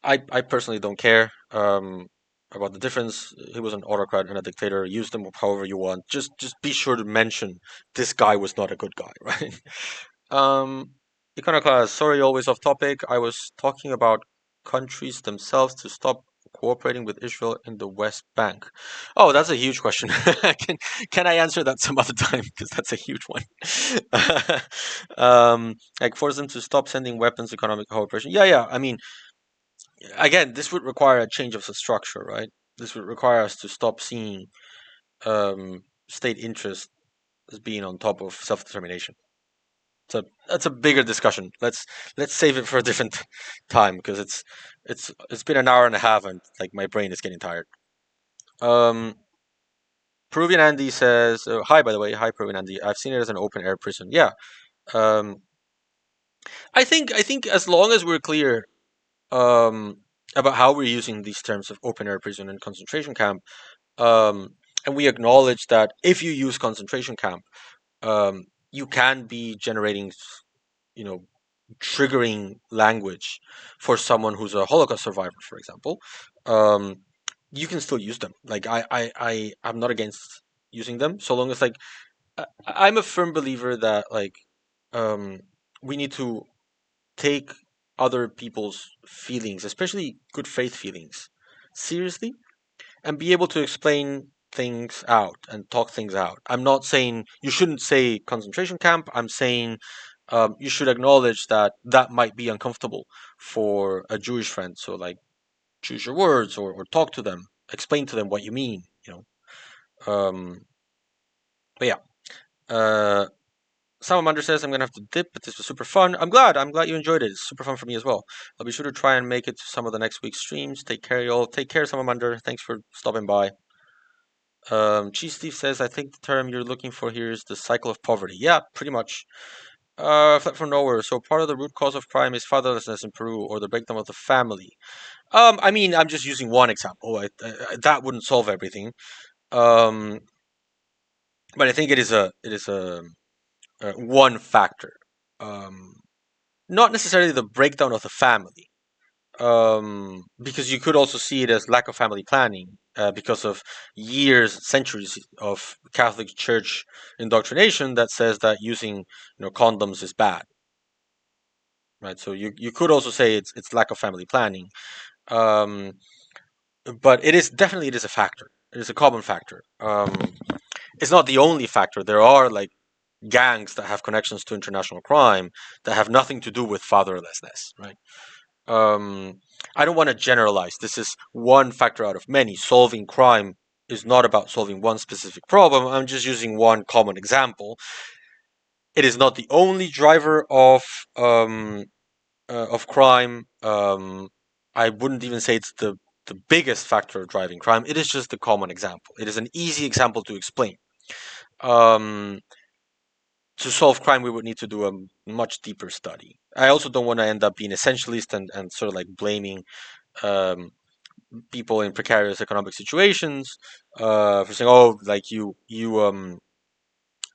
I personally don't care about the difference. He was an autocrat and a dictator. Use them however you want. Just be sure to mention this guy was not a good guy, right? Um, Iconoclast, sorry, always off topic. I was talking about countries themselves to stop cooperating with Israel in the West Bank. Oh, that's a huge question. Can I answer that some other time? Because that's a huge one. Like force them to stop sending weapons, economic cooperation. Yeah, yeah. I mean, again, this would require a change of the structure, right? This would require us to stop seeing state interest as being on top of self determination. So that's a bigger discussion. Let's save it for a different time because it's been an hour and a half and like my brain is getting tired. Um, Peruvian Andy says, "Hi, by the way, hi Peruvian Andy. I've seen it as an open air prison. Yeah, um, I think as long as we're clear um, about how we're using these terms of open air prison and concentration camp, um, and we acknowledge that if you use concentration camp, you can be generating, you know, triggering language for someone who's a Holocaust survivor, for example. Um, you can still use them. Like I'm not against using them so long as like I'm a firm believer that like um, we need to take other people's feelings, especially good faith feelings, seriously and be able to explain things out and talk things out. I'm not saying you shouldn't say concentration camp. I'm saying you should acknowledge that that might be uncomfortable for a Jewish friend. So, like, choose your words or talk to them, explain to them what you mean. But yeah. Uh, Salamander says, I'm going to have to dip, but this was super fun. I'm glad. I'm glad you enjoyed it. It's super fun for me as well. I'll be sure to try and make it to some of the next week's streams. Take care, y'all. Take care, Salamander. Thanks for stopping by. Cheese Steve says, I think the term you're looking for here is the cycle of poverty. Yeah, pretty much. Flip from nowhere. So part of the root cause of crime is fatherlessness in Peru or the breakdown of the family. I mean, I'm just using one example. That wouldn't solve everything. Um, but I think it is a one factor. Um, Not necessarily the breakdown of the family, because you could also see it as lack of family planning because of years, centuries of Catholic Church indoctrination that says that using condoms is bad, right? So you could also say it's lack of family planning, um, but it is a factor. It is a common factor. It's not the only factor. There are like gangs that have connections to international crime that have nothing to do with fatherlessness, right? um, I don't want to generalize. This is one factor out of many. Solving crime is not about solving one specific problem. I'm just using one common example. It is not the only driver of crime. I wouldn't even say it's the biggest factor driving crime. It is just a common example. It is an easy example to explain. Um, to solve crime, we would need to do a much deeper study. I also don't want to end up being essentialist and sort of like blaming um, people in precarious economic situations for saying, "Oh, like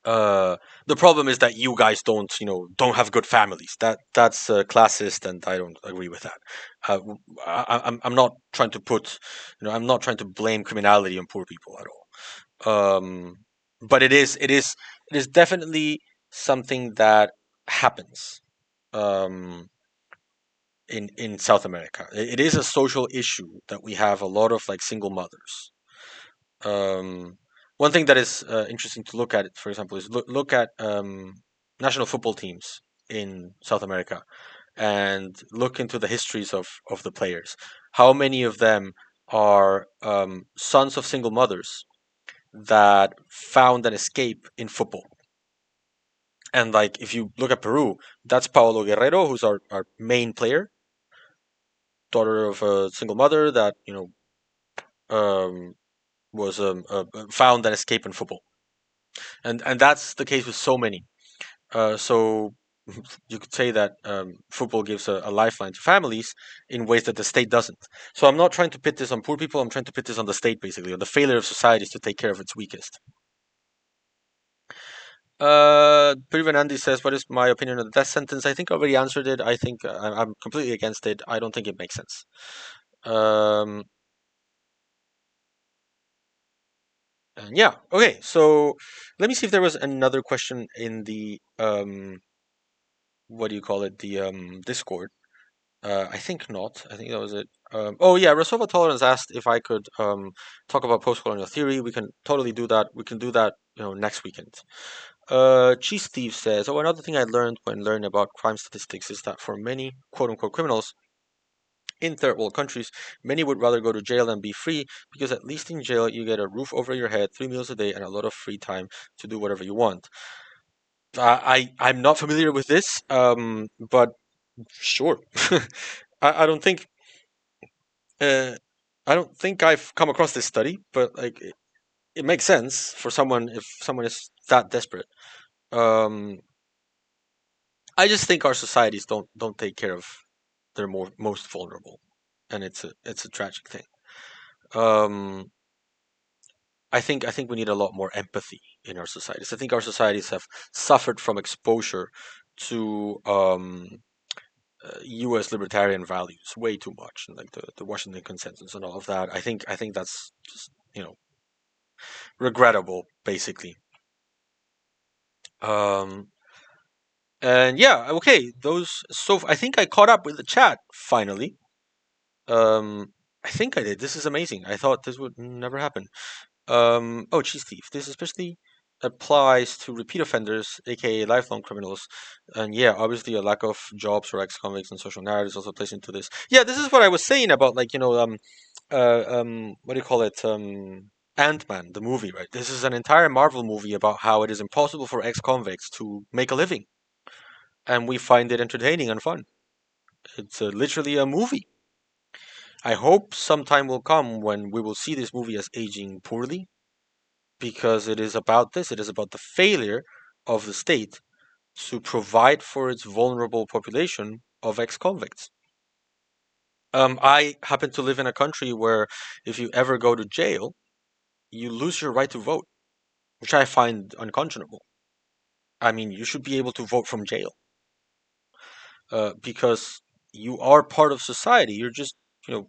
uh, the problem is that you guys don't have good families." That's classist, and I don't agree with that. I'm not trying to I'm not trying to blame criminality on poor people at all. But it is definitely something that happens. Um, in South America. It is a social issue that we have a lot of like single mothers. Um, One thing that is interesting to look at, for example, is look at national football teams in South America and look into the histories of the players. How many of them are sons of single mothers that found an escape in football? And like if you look at Peru, that's Paolo Guerrero, who's our main player, daughter of a single mother that um, was found an escape in football, and that's the case with so many. So you could say that football gives a lifeline to families in ways that the state doesn't. So I'm not trying to pit this on poor people. I'm trying to pit this on the state, basically, on the failure of societies to take care of its weakest. Privan Andy says, "What is my opinion on the death sentence?" I think I already answered it. I think I'm completely against it. I don't think it makes sense. Um, And yeah, okay. So let me see if there was another question in the what do you call it? The Discord. I think not. I think that was it. Oh yeah, Rasova Tolerance asked if I could talk about post-colonial theory. We can totally do that. We can do that, next weekend. Cheese Steve says, "Oh, another thing I learned when learning about crime statistics is that for many quote-unquote criminals in third world countries, many would rather go to jail than be free because at least in jail you get a roof over your head, 3 meals a day, and a lot of free time to do whatever you want." I'm not familiar with this, but sure. I don't think uh, I don't think I've come across this study, but like it makes sense for someone if someone is that desperate. Um, I just think our societies don't take care of their most vulnerable, and it's a tragic thing. Um, I think we need a lot more empathy in our societies. I think our societies have suffered from exposure to U.S. libertarian values way too much, and like the Washington Consensus and all of that. I think that's just regrettable, basically. Um, and yeah, okay, those. So I think I caught up with the chat finally. Um, I think I did. This is amazing. I thought this would never happen. Oh, cheese thief. This especially applies to repeat offenders, aka lifelong criminals. And yeah, obviously a lack of jobs for ex-convicts and social narratives also plays into this. Yeah, this is what I was saying about like, what do you call it? Ant-Man, the movie, right? This is an entire Marvel movie about how it is impossible for ex-convicts to make a living. And we find it entertaining and fun. It's literally a movie. I hope some time will come when we will see this movie as aging poorly because it is about this. It is about the failure of the state to provide for its vulnerable population of ex convicts. I happen to live in a country where if you ever go to jail, you lose your right to vote, which I find unconscionable. I mean, you should be able to vote from jail because you are part of society. You're just, you know,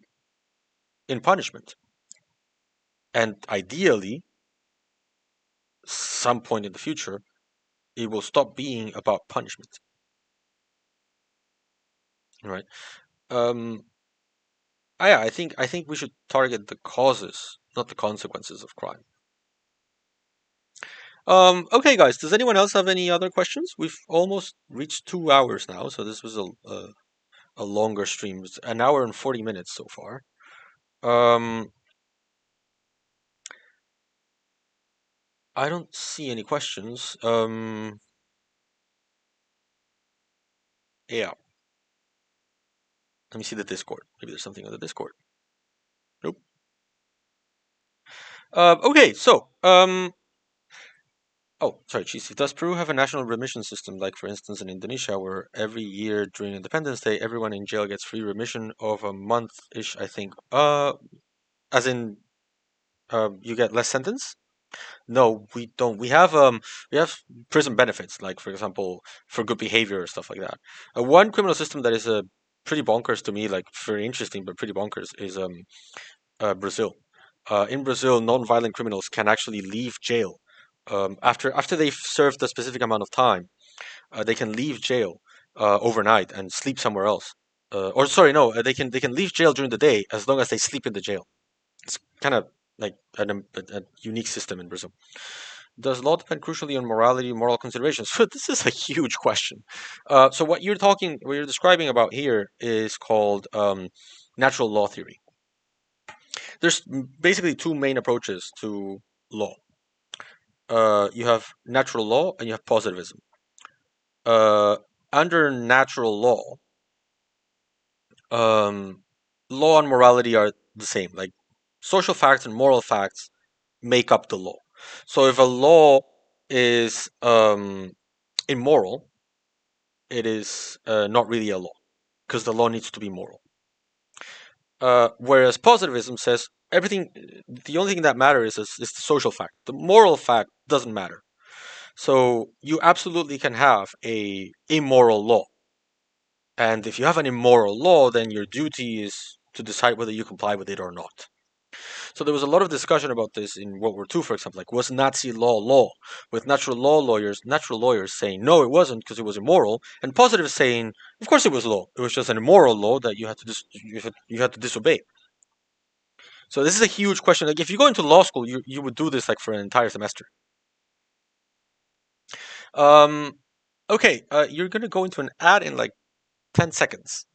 in punishment. And ideally, some point in the future, it will stop being about punishment, right? Um, yeah, I think we should target the causes, not the consequences of crime. Okay, guys. Does anyone else have any other questions? We've almost reached 2 hours now, so this was a longer stream. It's an hour and 40 minutes so far. Um, I don't see any questions. Yeah. Let me see the Discord. Maybe there's something on the Discord. Nope. Okay. Oh, sorry, Cheesy. Does Peru have a national remission system, like for instance in Indonesia, where every year during Independence Day, everyone in jail gets free remission of a month-ish, I think. As in, you get less sentence? No, we don't. We have prison benefits, like for example, for good behavior or stuff like that. One criminal system that is pretty bonkers to me, like very interesting but pretty bonkers, is Brazil. In Brazil, non-violent criminals can actually leave jail after they've served a specific amount of time. They can leave jail overnight and sleep somewhere else. Or sorry, no, they can leave jail during the day as long as they sleep in the jail. It's kind of like a unique system in Brazil. Does law depend crucially on morality, moral considerations? This is a huge question. So what you're describing about here is called natural law theory. There's basically two main approaches to law. You have natural law and you have positivism. Uh, Under natural law, um, law and morality are the same. Like social facts and moral facts make up the law. So if a law is immoral, it is not really a law because the law needs to be moral. Whereas positivism says everything, the only thing that matters is the social fact. The moral fact doesn't matter. So you absolutely can have a immoral law. And if you have an immoral law, then your duty is to decide whether you comply with it or not. So there was a lot of discussion about this in World War II, for example. Like, was Nazi law? With natural lawyers saying no, it wasn't because it was immoral, and positive saying, of course, it was law. It was just an immoral law that you had to disobey. So this is a huge question. Like, if you go into law school, you would do this like for an entire semester. Um, okay, you're gonna go into an ad in like 10 seconds.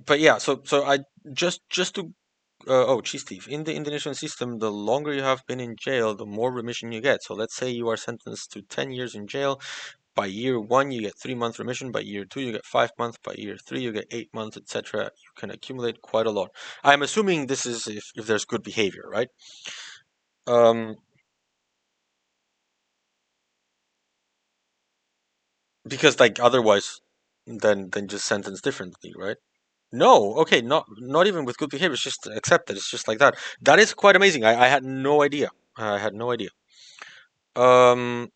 But yeah, so I just to Oh, cheese thief. In the Indonesian system, the longer you have been in jail, the more remission you get. So let's say you are sentenced to 10 years in jail. By year one, you get 3 month remission. By year two, you get 5 months. By year three, you get 8 months, etc. You can accumulate quite a lot. I'm assuming this is if there's good behavior, right? Um, because like otherwise, then just sentence differently, right? No, okay, not even with good behavior. It's just accepted. It's just like that. That is quite amazing. I had no idea. I had no idea. Um,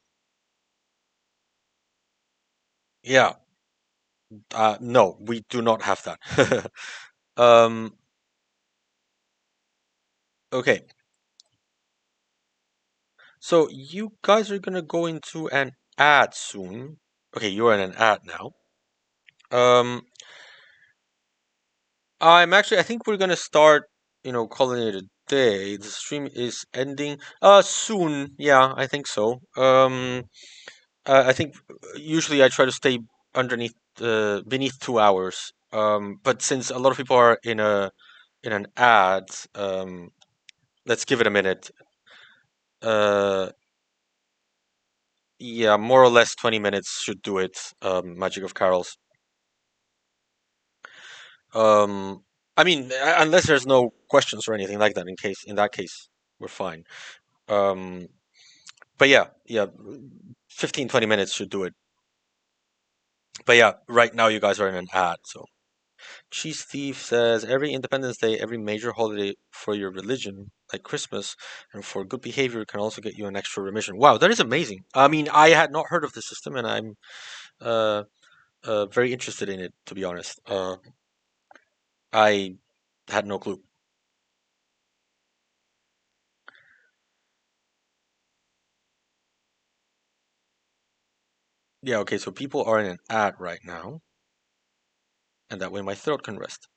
yeah. No, we do not have that. um, okay. So you guys are gonna go into an ad soon. Okay, you're in an ad now. Um, I think we're gonna start, calling it a day. The stream is ending soon. Yeah, I think so. I think usually I try to stay underneath beneath 2 hours. But since a lot of people are in an ad, let's give it a minute. Uh, yeah, more or less 20 minutes should do it. Magic of Carols. Um, I mean, unless there's no questions or anything like that. In that case, we're fine. Um, but yeah, 15, 20 minutes should do it. But yeah, right now you guys are in an ad, so. Cheese Thief says every Independence Day, every major holiday for your religion, like Christmas, and for good behavior can also get you an extra remission. Wow, that is amazing. I mean, I had not heard of this system, and I'm uh, very interested in it, to be honest. I had no clue. Yeah, okay, so people are in an ad right now, and that way my throat can rest.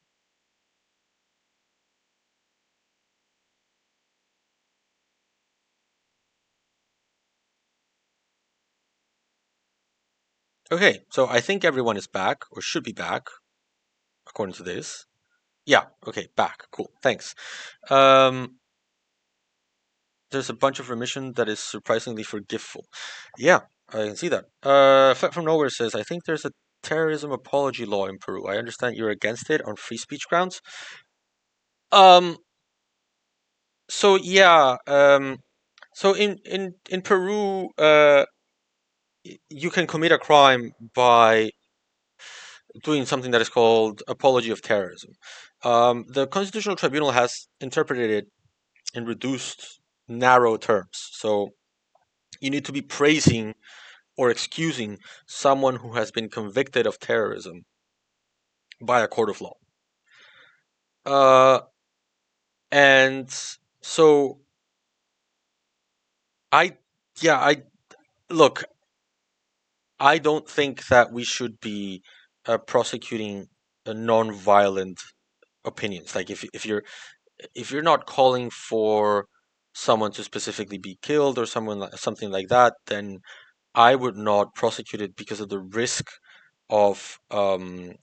Okay, so I think everyone is back, or should be back, according to this. Yeah, okay, back. Cool, thanks. Um, there's a bunch of remission that is surprisingly forgiveful. Yeah, I can see that. Fat from Nowhere says, I think there's a terrorism apology law in Peru. I understand you're against it on free speech grounds. Um, so yeah, so in Peru, you can commit a crime by doing something that is called apology of terrorism. The Constitutional Tribunal has interpreted it in reduced, narrow terms. So you need to be praising or excusing someone who has been convicted of terrorism by a court of law. Uh, and so I, yeah, I look. I don't think that we should be prosecuting non-violent opinions. Like if you're not calling for someone to specifically be killed or something like that, then I would not prosecute it because of the risk of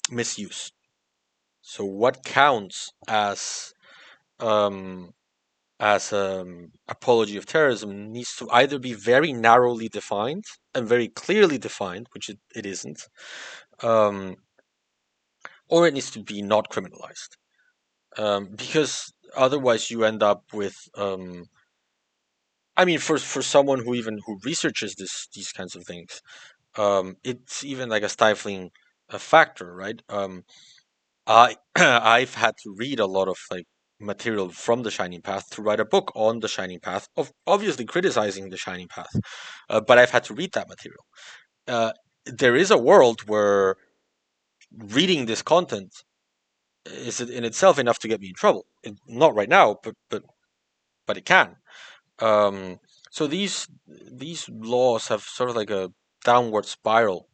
misuse. So what counts um, as apology of terrorism needs to either be very narrowly defined and very clearly defined, which it isn't, um, or it needs to be not criminalized. Because otherwise you end up with I mean for someone who researches these kinds of things, it's even like a stifling factor, right? I I've had to read a lot of like material from the Shining Path to write a book on the Shining Path, of obviously criticizing the Shining Path, but I've had to read that material. There is a world where reading this content is in itself enough to get me in trouble. Not right now, but it can. Um, so these laws have sort of like a downward spiral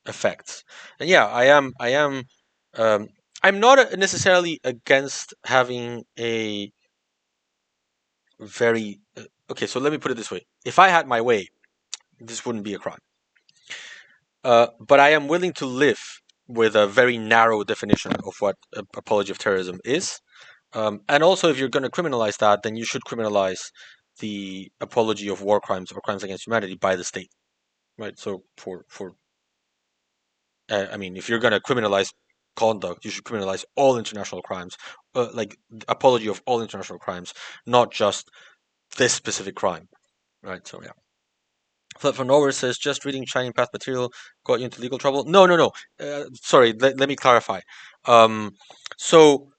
effects. And yeah, um, I'm not necessarily against having a very okay. So let me put it this way: if I had my way, this wouldn't be a crime. But I am willing to live with a very narrow definition of what apology of terrorism is. And also, if you're going to criminalize that, then you should criminalize the apology of war crimes or crimes against humanity by the state, right? So I mean, if you're going to criminalize conduct, you should criminalize all international crimes, like apology of all international crimes, not just this specific crime, right? So yeah. Flip from nowhere says just reading Shining Path material got you into legal trouble. No, no, no. Sorry, let me clarify. Um, so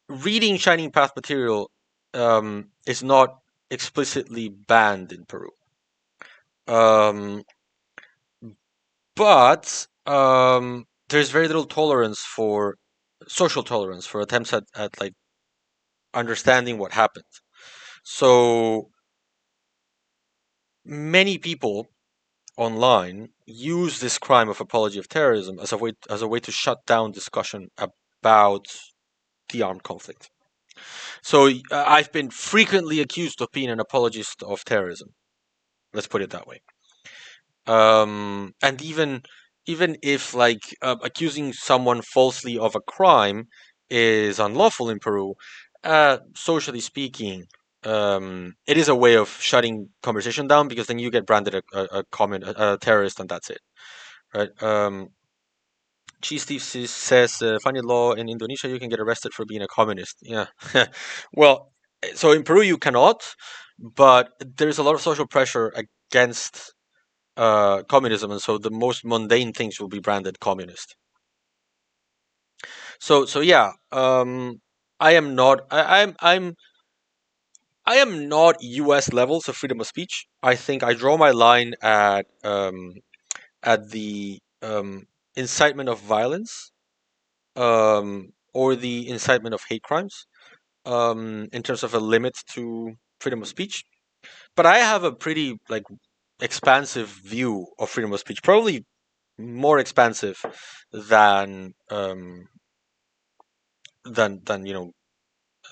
reading Shining Path material is not explicitly banned in Peru. Um, but there's very little tolerance for social tolerance for attempts at like understanding what happened. So many people online use this crime of apology of terrorism as a way to shut down discussion about the armed conflict. So I've been frequently accused of being an apologist of terrorism. Let's put it that way. And even if like accusing someone falsely of a crime is unlawful in Peru, socially speaking, it is a way of shutting conversation down because then you get branded a terrorist and that's it, right? Cheese Thief says, funny law in Indonesia, you can get arrested for being a communist. Yeah. Well, so in Peru, you cannot, but there's a lot of social pressure against communism, and so the most mundane things will be branded communist. So yeah, I am not. I am not U.S. levels of freedom of speech. I think I draw my line at the incitement of violence or the incitement of hate crimes in terms of a limit to freedom of speech. But I have a pretty like expansive view of freedom of speech, probably more expansive than than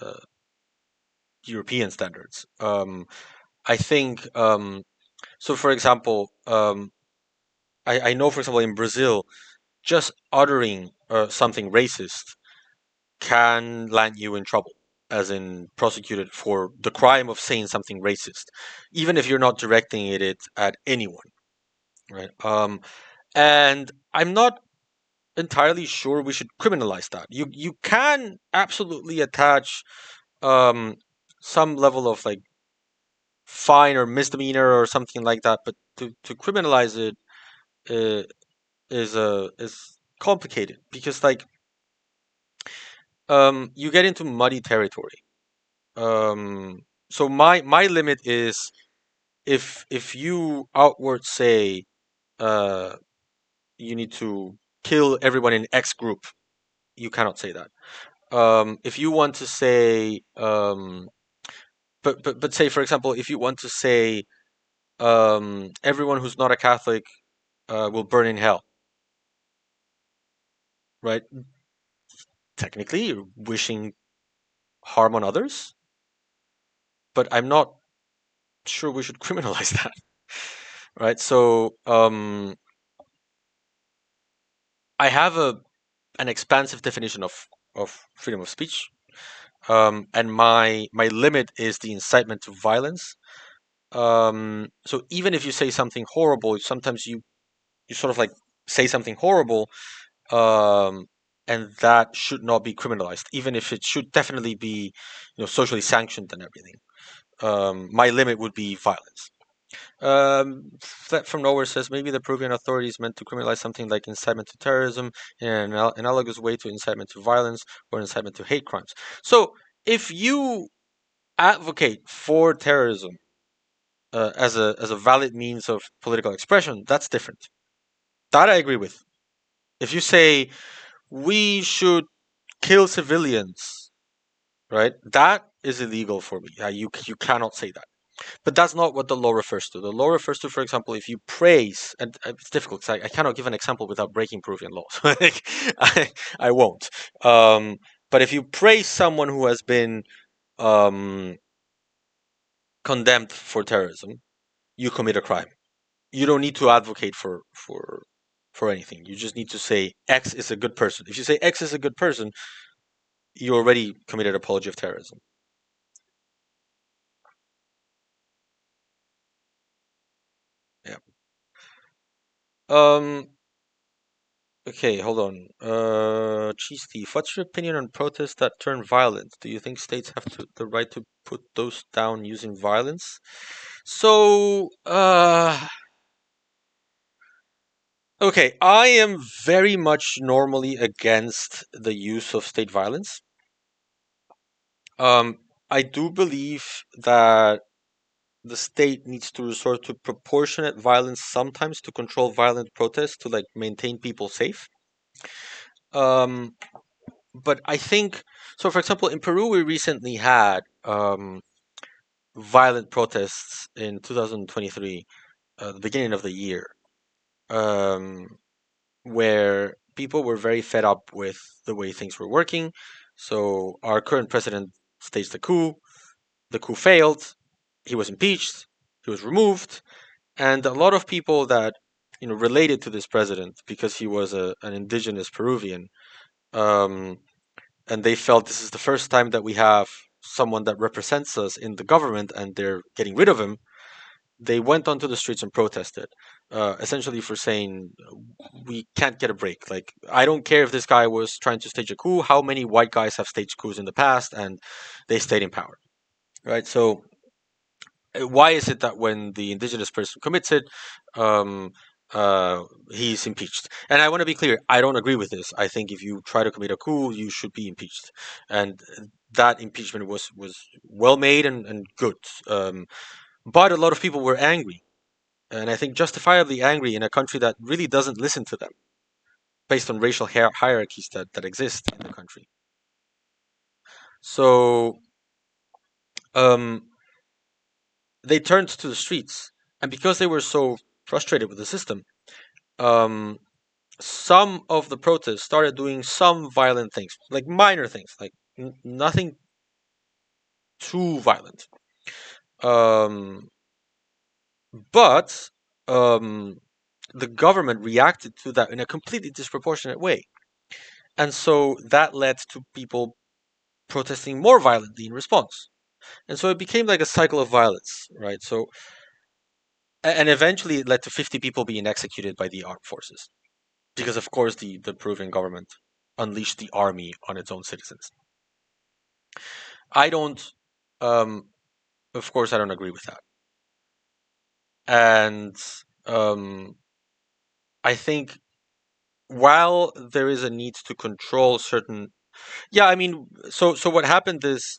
uh, European standards. I think so. For example, I know, for example, in Brazil, just uttering something racist can land you in trouble, as in prosecuted for the crime of saying something racist, even if you're not directing it at anyone, right? And I'm not entirely sure we should criminalize that. You can absolutely attach um, some level of like fine or misdemeanor or something like that, but to criminalize it uh, is complicated because like you get into muddy territory. So my limit is if you outward say uh, you need to kill everyone in X group, you cannot say that. If you want to say but say for example if you want to say everyone who's not a Catholic will burn in hell, right? Technically, you're wishing harm on others, but I'm not sure we should criminalize that, right? So I have an expansive definition of freedom of speech, and my limit is the incitement to violence. So even if you say something horrible, sometimes you sort of like say something horrible, um, and that should not be criminalized, even if it should definitely be, socially sanctioned and everything. My limit would be violence. That from nowhere says maybe the Peruvian authorities meant to criminalize something like incitement to terrorism in an analogous way to incitement to violence or incitement to hate crimes. So if you advocate for terrorism as a valid means of political expression, that's different. That I agree with. If you say we should kill civilians, right? That is illegal for me. You cannot say that. But that's not what the law refers to. The law refers to, for example, if you praise, and it's difficult because I cannot give an example without breaking Peruvian law. So like, I won't. But if you praise someone who has been um, condemned for terrorism, you commit a crime. You don't need to advocate for anything. You just need to say X is a good person. If you say X is a good person, you already committed apology of terrorism. Yeah. Um. Okay, hold on. Cheese thief. What's your opinion on protests that turn violent? Do you think states have the right to put those down using violence? So, okay, I am very much normally against the use of state violence. Um, I do believe that the state needs to resort to proportionate violence sometimes to control violent protests to like maintain people safe. Um, but I think so. For example, in Peru, we recently had violent protests in 2023, the beginning of the year, um, where people were very fed up with the way things were working. So our current president staged a coup. The coup failed. He was impeached. He was removed, and a lot of people that related to this president because he was an indigenous Peruvian. Um, and they felt this is the first time that we have someone that represents us in the government and they're getting rid of him. They went onto the streets and protested, essentially for saying we can't get a break. Like, I don't care if this guy was trying to stage a coup. How many white guys have staged coups in the past and they stayed in power, right? So why is it that when the indigenous person commits it, um, uh, he's impeached? And I want to be clear, I don't agree with this. I think if you try to commit a coup, you should be impeached, and that impeachment was well made and good. But a lot of people were angry, and I think justifiably angry in a country that really doesn't listen to them, based on racial hierarchies that exist in the country. So um, they turned to the streets, and because they were so frustrated with the system, um, some of the protests started doing some violent things, like minor things, like nothing too violent. Um, but um, the government reacted to that in a completely disproportionate way. And so that led to people protesting more violently in response. And so it became like a cycle of violence, right? So, and eventually it led to 50 people being executed by the armed forces. Because, of course, the Peruvian government unleashed the army on its own citizens. I don't, um, of course, I don't agree with that. And um, I think while there is a need to control certain, yeah, I mean, so what happened is,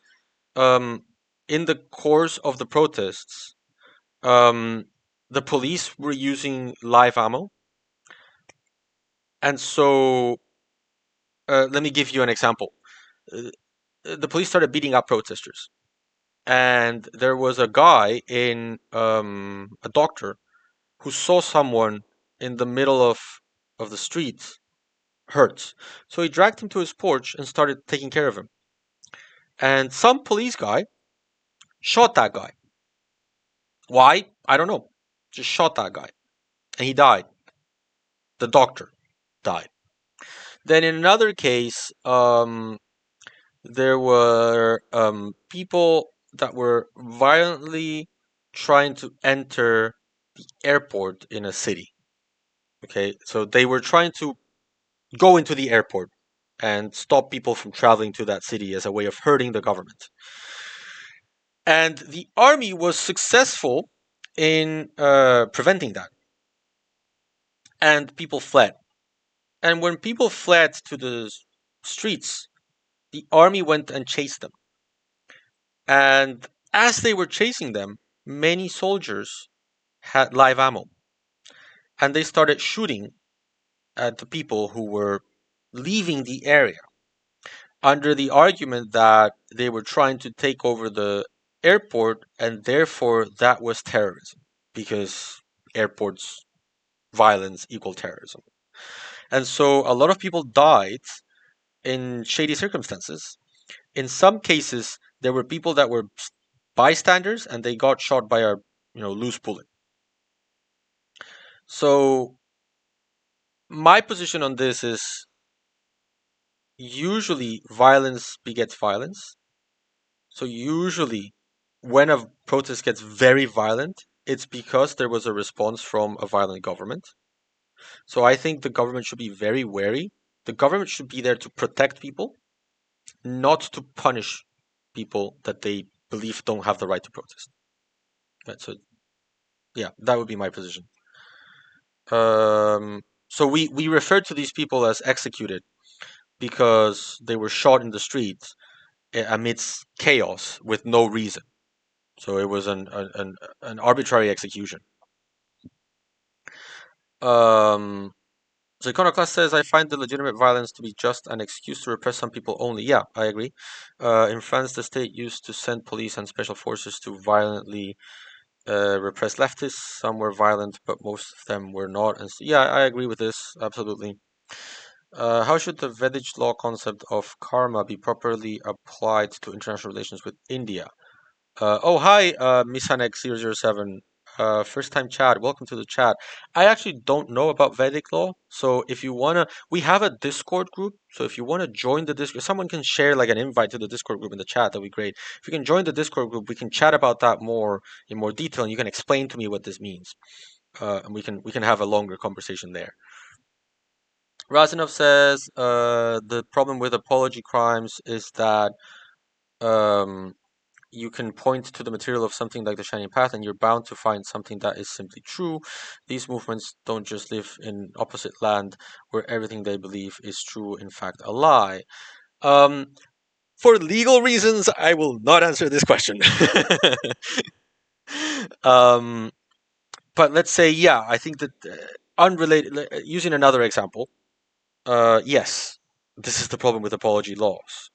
um, in the course of the protests, um, the police were using live ammo, and so let me give you an example. Uh, the police started beating up protesters, and there was a guy in a doctor who saw someone in the middle of the street hurt. So he dragged him to his porch and started taking care of him. And some police guy shot that guy. Why? I don't know. Just shot that guy. And he died. The doctor died. Then in another case, there were people that were violently trying to enter the airport in a city. Okay, so they were trying to go into the airport and stop people from traveling to that city as a way of hurting the government. And the army was successful in preventing that, and people fled. And when people fled to the streets, the army went and chased them. And as they were chasing them, many soldiers had live ammo, and they started shooting at the people who were leaving the area under the argument that they were trying to take over the airport and therefore that was terrorism because airports violence equal terrorism. And so a lot of people died in shady circumstances. In some cases, there were people that were bystanders and they got shot by a loose bullet. So my position on this is usually violence begets violence. So usually, when a protest gets very violent, it's because there was a response from a violent government. So I think the government should be very wary. The government should be there to protect people, not to punish people that they believe don't have the right to protest. Right. So yeah, that would be my position. So we refer to these people as executed because they were shot in the streets amidst chaos with no reason. So it was an arbitrary execution. Um, so Iconoclast says, I find the legitimate violence to be just an excuse to repress some people only. Yeah, I agree. In France, the state used to send police and special forces to violently repress leftists. Some were violent, but most of them were not. And yeah, I agree with this, absolutely. How should the Vedic law concept of karma be properly applied to international relations with India? Oh, hi, Misanek007. First time chat. Welcome to the chat. I actually don't know about Vedic law. So if you wanna, we have a Discord group. So if you wanna join the Discord, someone can share like an invite to the Discord group in the chat. That'd be great. If you can join the Discord group, we can chat about that more in more detail, and you can explain to me what this means. And we can have a longer conversation there. Razanov says the problem with apology crimes is that um, you can point to the material of something like the Shining Path, and you're bound to find something that is simply true. These movements don't just live in opposite land where everything they believe is true, in fact, a lie. Um, for legal reasons, I will not answer this question. um, but let's say, yeah, I think that unrelated, using another example, yes, this is the problem with apology laws.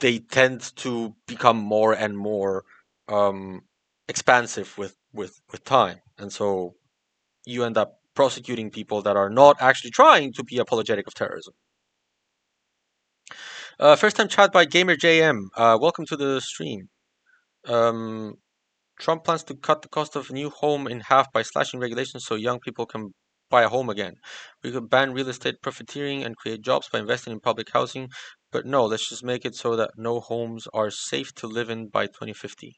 They tend to become more and more um, expansive with time, and so you end up prosecuting people that are not actually trying to be apologetic of terrorism. First time chat by Gamer JM. Welcome to the stream. Um, Trump plans to cut the cost of a new home in half by slashing regulations so young people can buy a home again. We could ban real estate profiteering and create jobs by investing in public housing, but no, let's just make it so that no homes are safe to live in by 2050.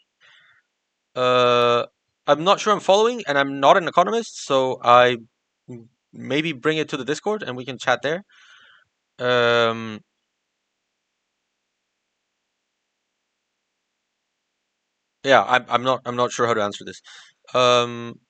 Uh, I'm not sure I'm following, and I'm not an economist, so I maybe bring it to the Discord and we can chat there. Um, yeah, I'm not sure how to answer this. Um,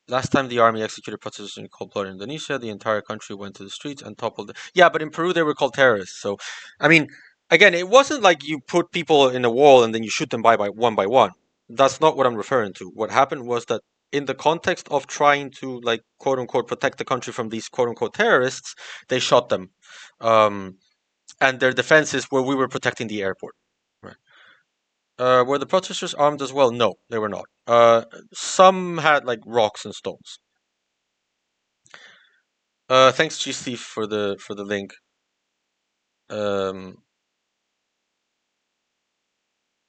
Last time the army executed protesters in cold blood in Indonesia, the entire country went to the streets and toppled. Yeah, but in Peru they were called terrorists. So, I mean, again, it wasn't like you put people in a wall and then you shoot them by one. That's not what I'm referring to. What happened was that in the context of trying to like quote unquote protect the country from these quote unquote terrorists, they shot them, um, and their defenses were we were protecting the airport. Right. Were the protesters armed as well? No, they were not. Some had like rocks and stones. Thanks, G Steve, for the link. Um,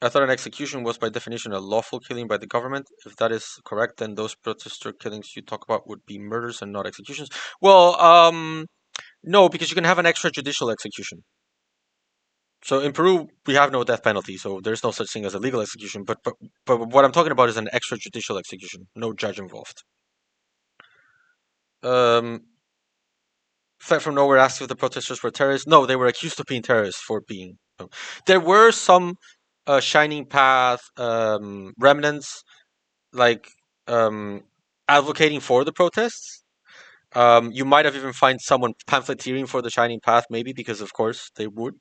I thought an execution was by definition a lawful killing by the government. If that is correct, then those protester killings you talk about would be murders and not executions. Well, no, because you can have an extrajudicial execution. So in Peru, we have no death penalty, so there's no such thing as a legal execution. But what I'm talking about is an extrajudicial execution, no judge involved. Um, Fed from Nowhere asks if the protesters were terrorists. No, they were accused of being terrorists for being. No. There were some Shining Path remnants, like um, advocating for the protests. You might have even find someone pamphleteering for the Shining Path, maybe because of course they would.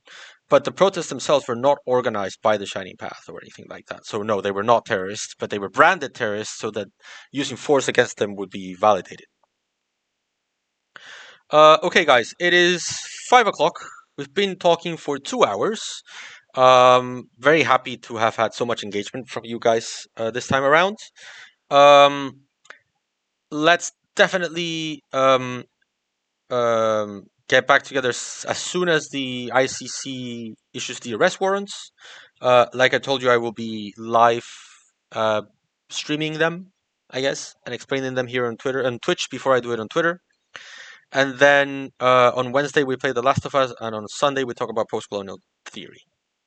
But the protests themselves were not organized by the Shining Path or anything like that. So no, they were not terrorists, but they were branded terrorists so that using force against them would be validated. Okay, guys, it is 5 o'clock. We've been talking for 2 hours. Very happy to have had so much engagement from you guys this time around. Um, let's definitely get back together as soon as the ICC issues the arrest warrants. Like I told you, I will be live uh, streaming them, I guess, and explaining them here on Twitter and Twitch before I do it on Twitter. And then on Wednesday we play The Last of Us, and on Sunday we talk about post-colonial theory.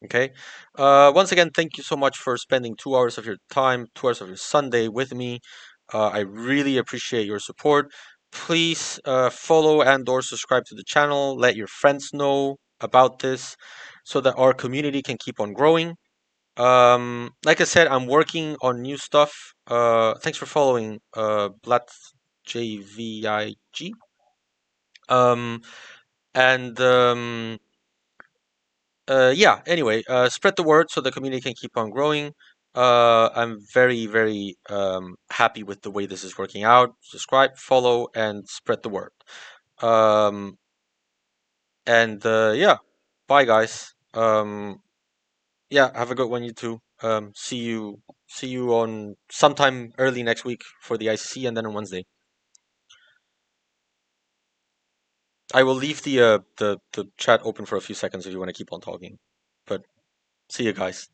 Okay. Once again, thank you so much for spending 2 hours of your time, 2 hours of your Sunday with me. I really appreciate your support. Please follow and/or subscribe to the channel. Let your friends know about this, so that our community can keep on growing. Like I said, I'm working on new stuff. Thanks for following, Blat JVIG. Um, and yeah, anyway, spread the word so the community can keep on growing. I'm very, very happy with the way this is working out. Subscribe, follow, and spread the word. Um, and yeah, bye guys. Yeah, have a good one, you too. See you on sometime early next week for the ICC, and then on Wednesday. I will leave the chat open for a few seconds if you want to keep on talking. But see you guys.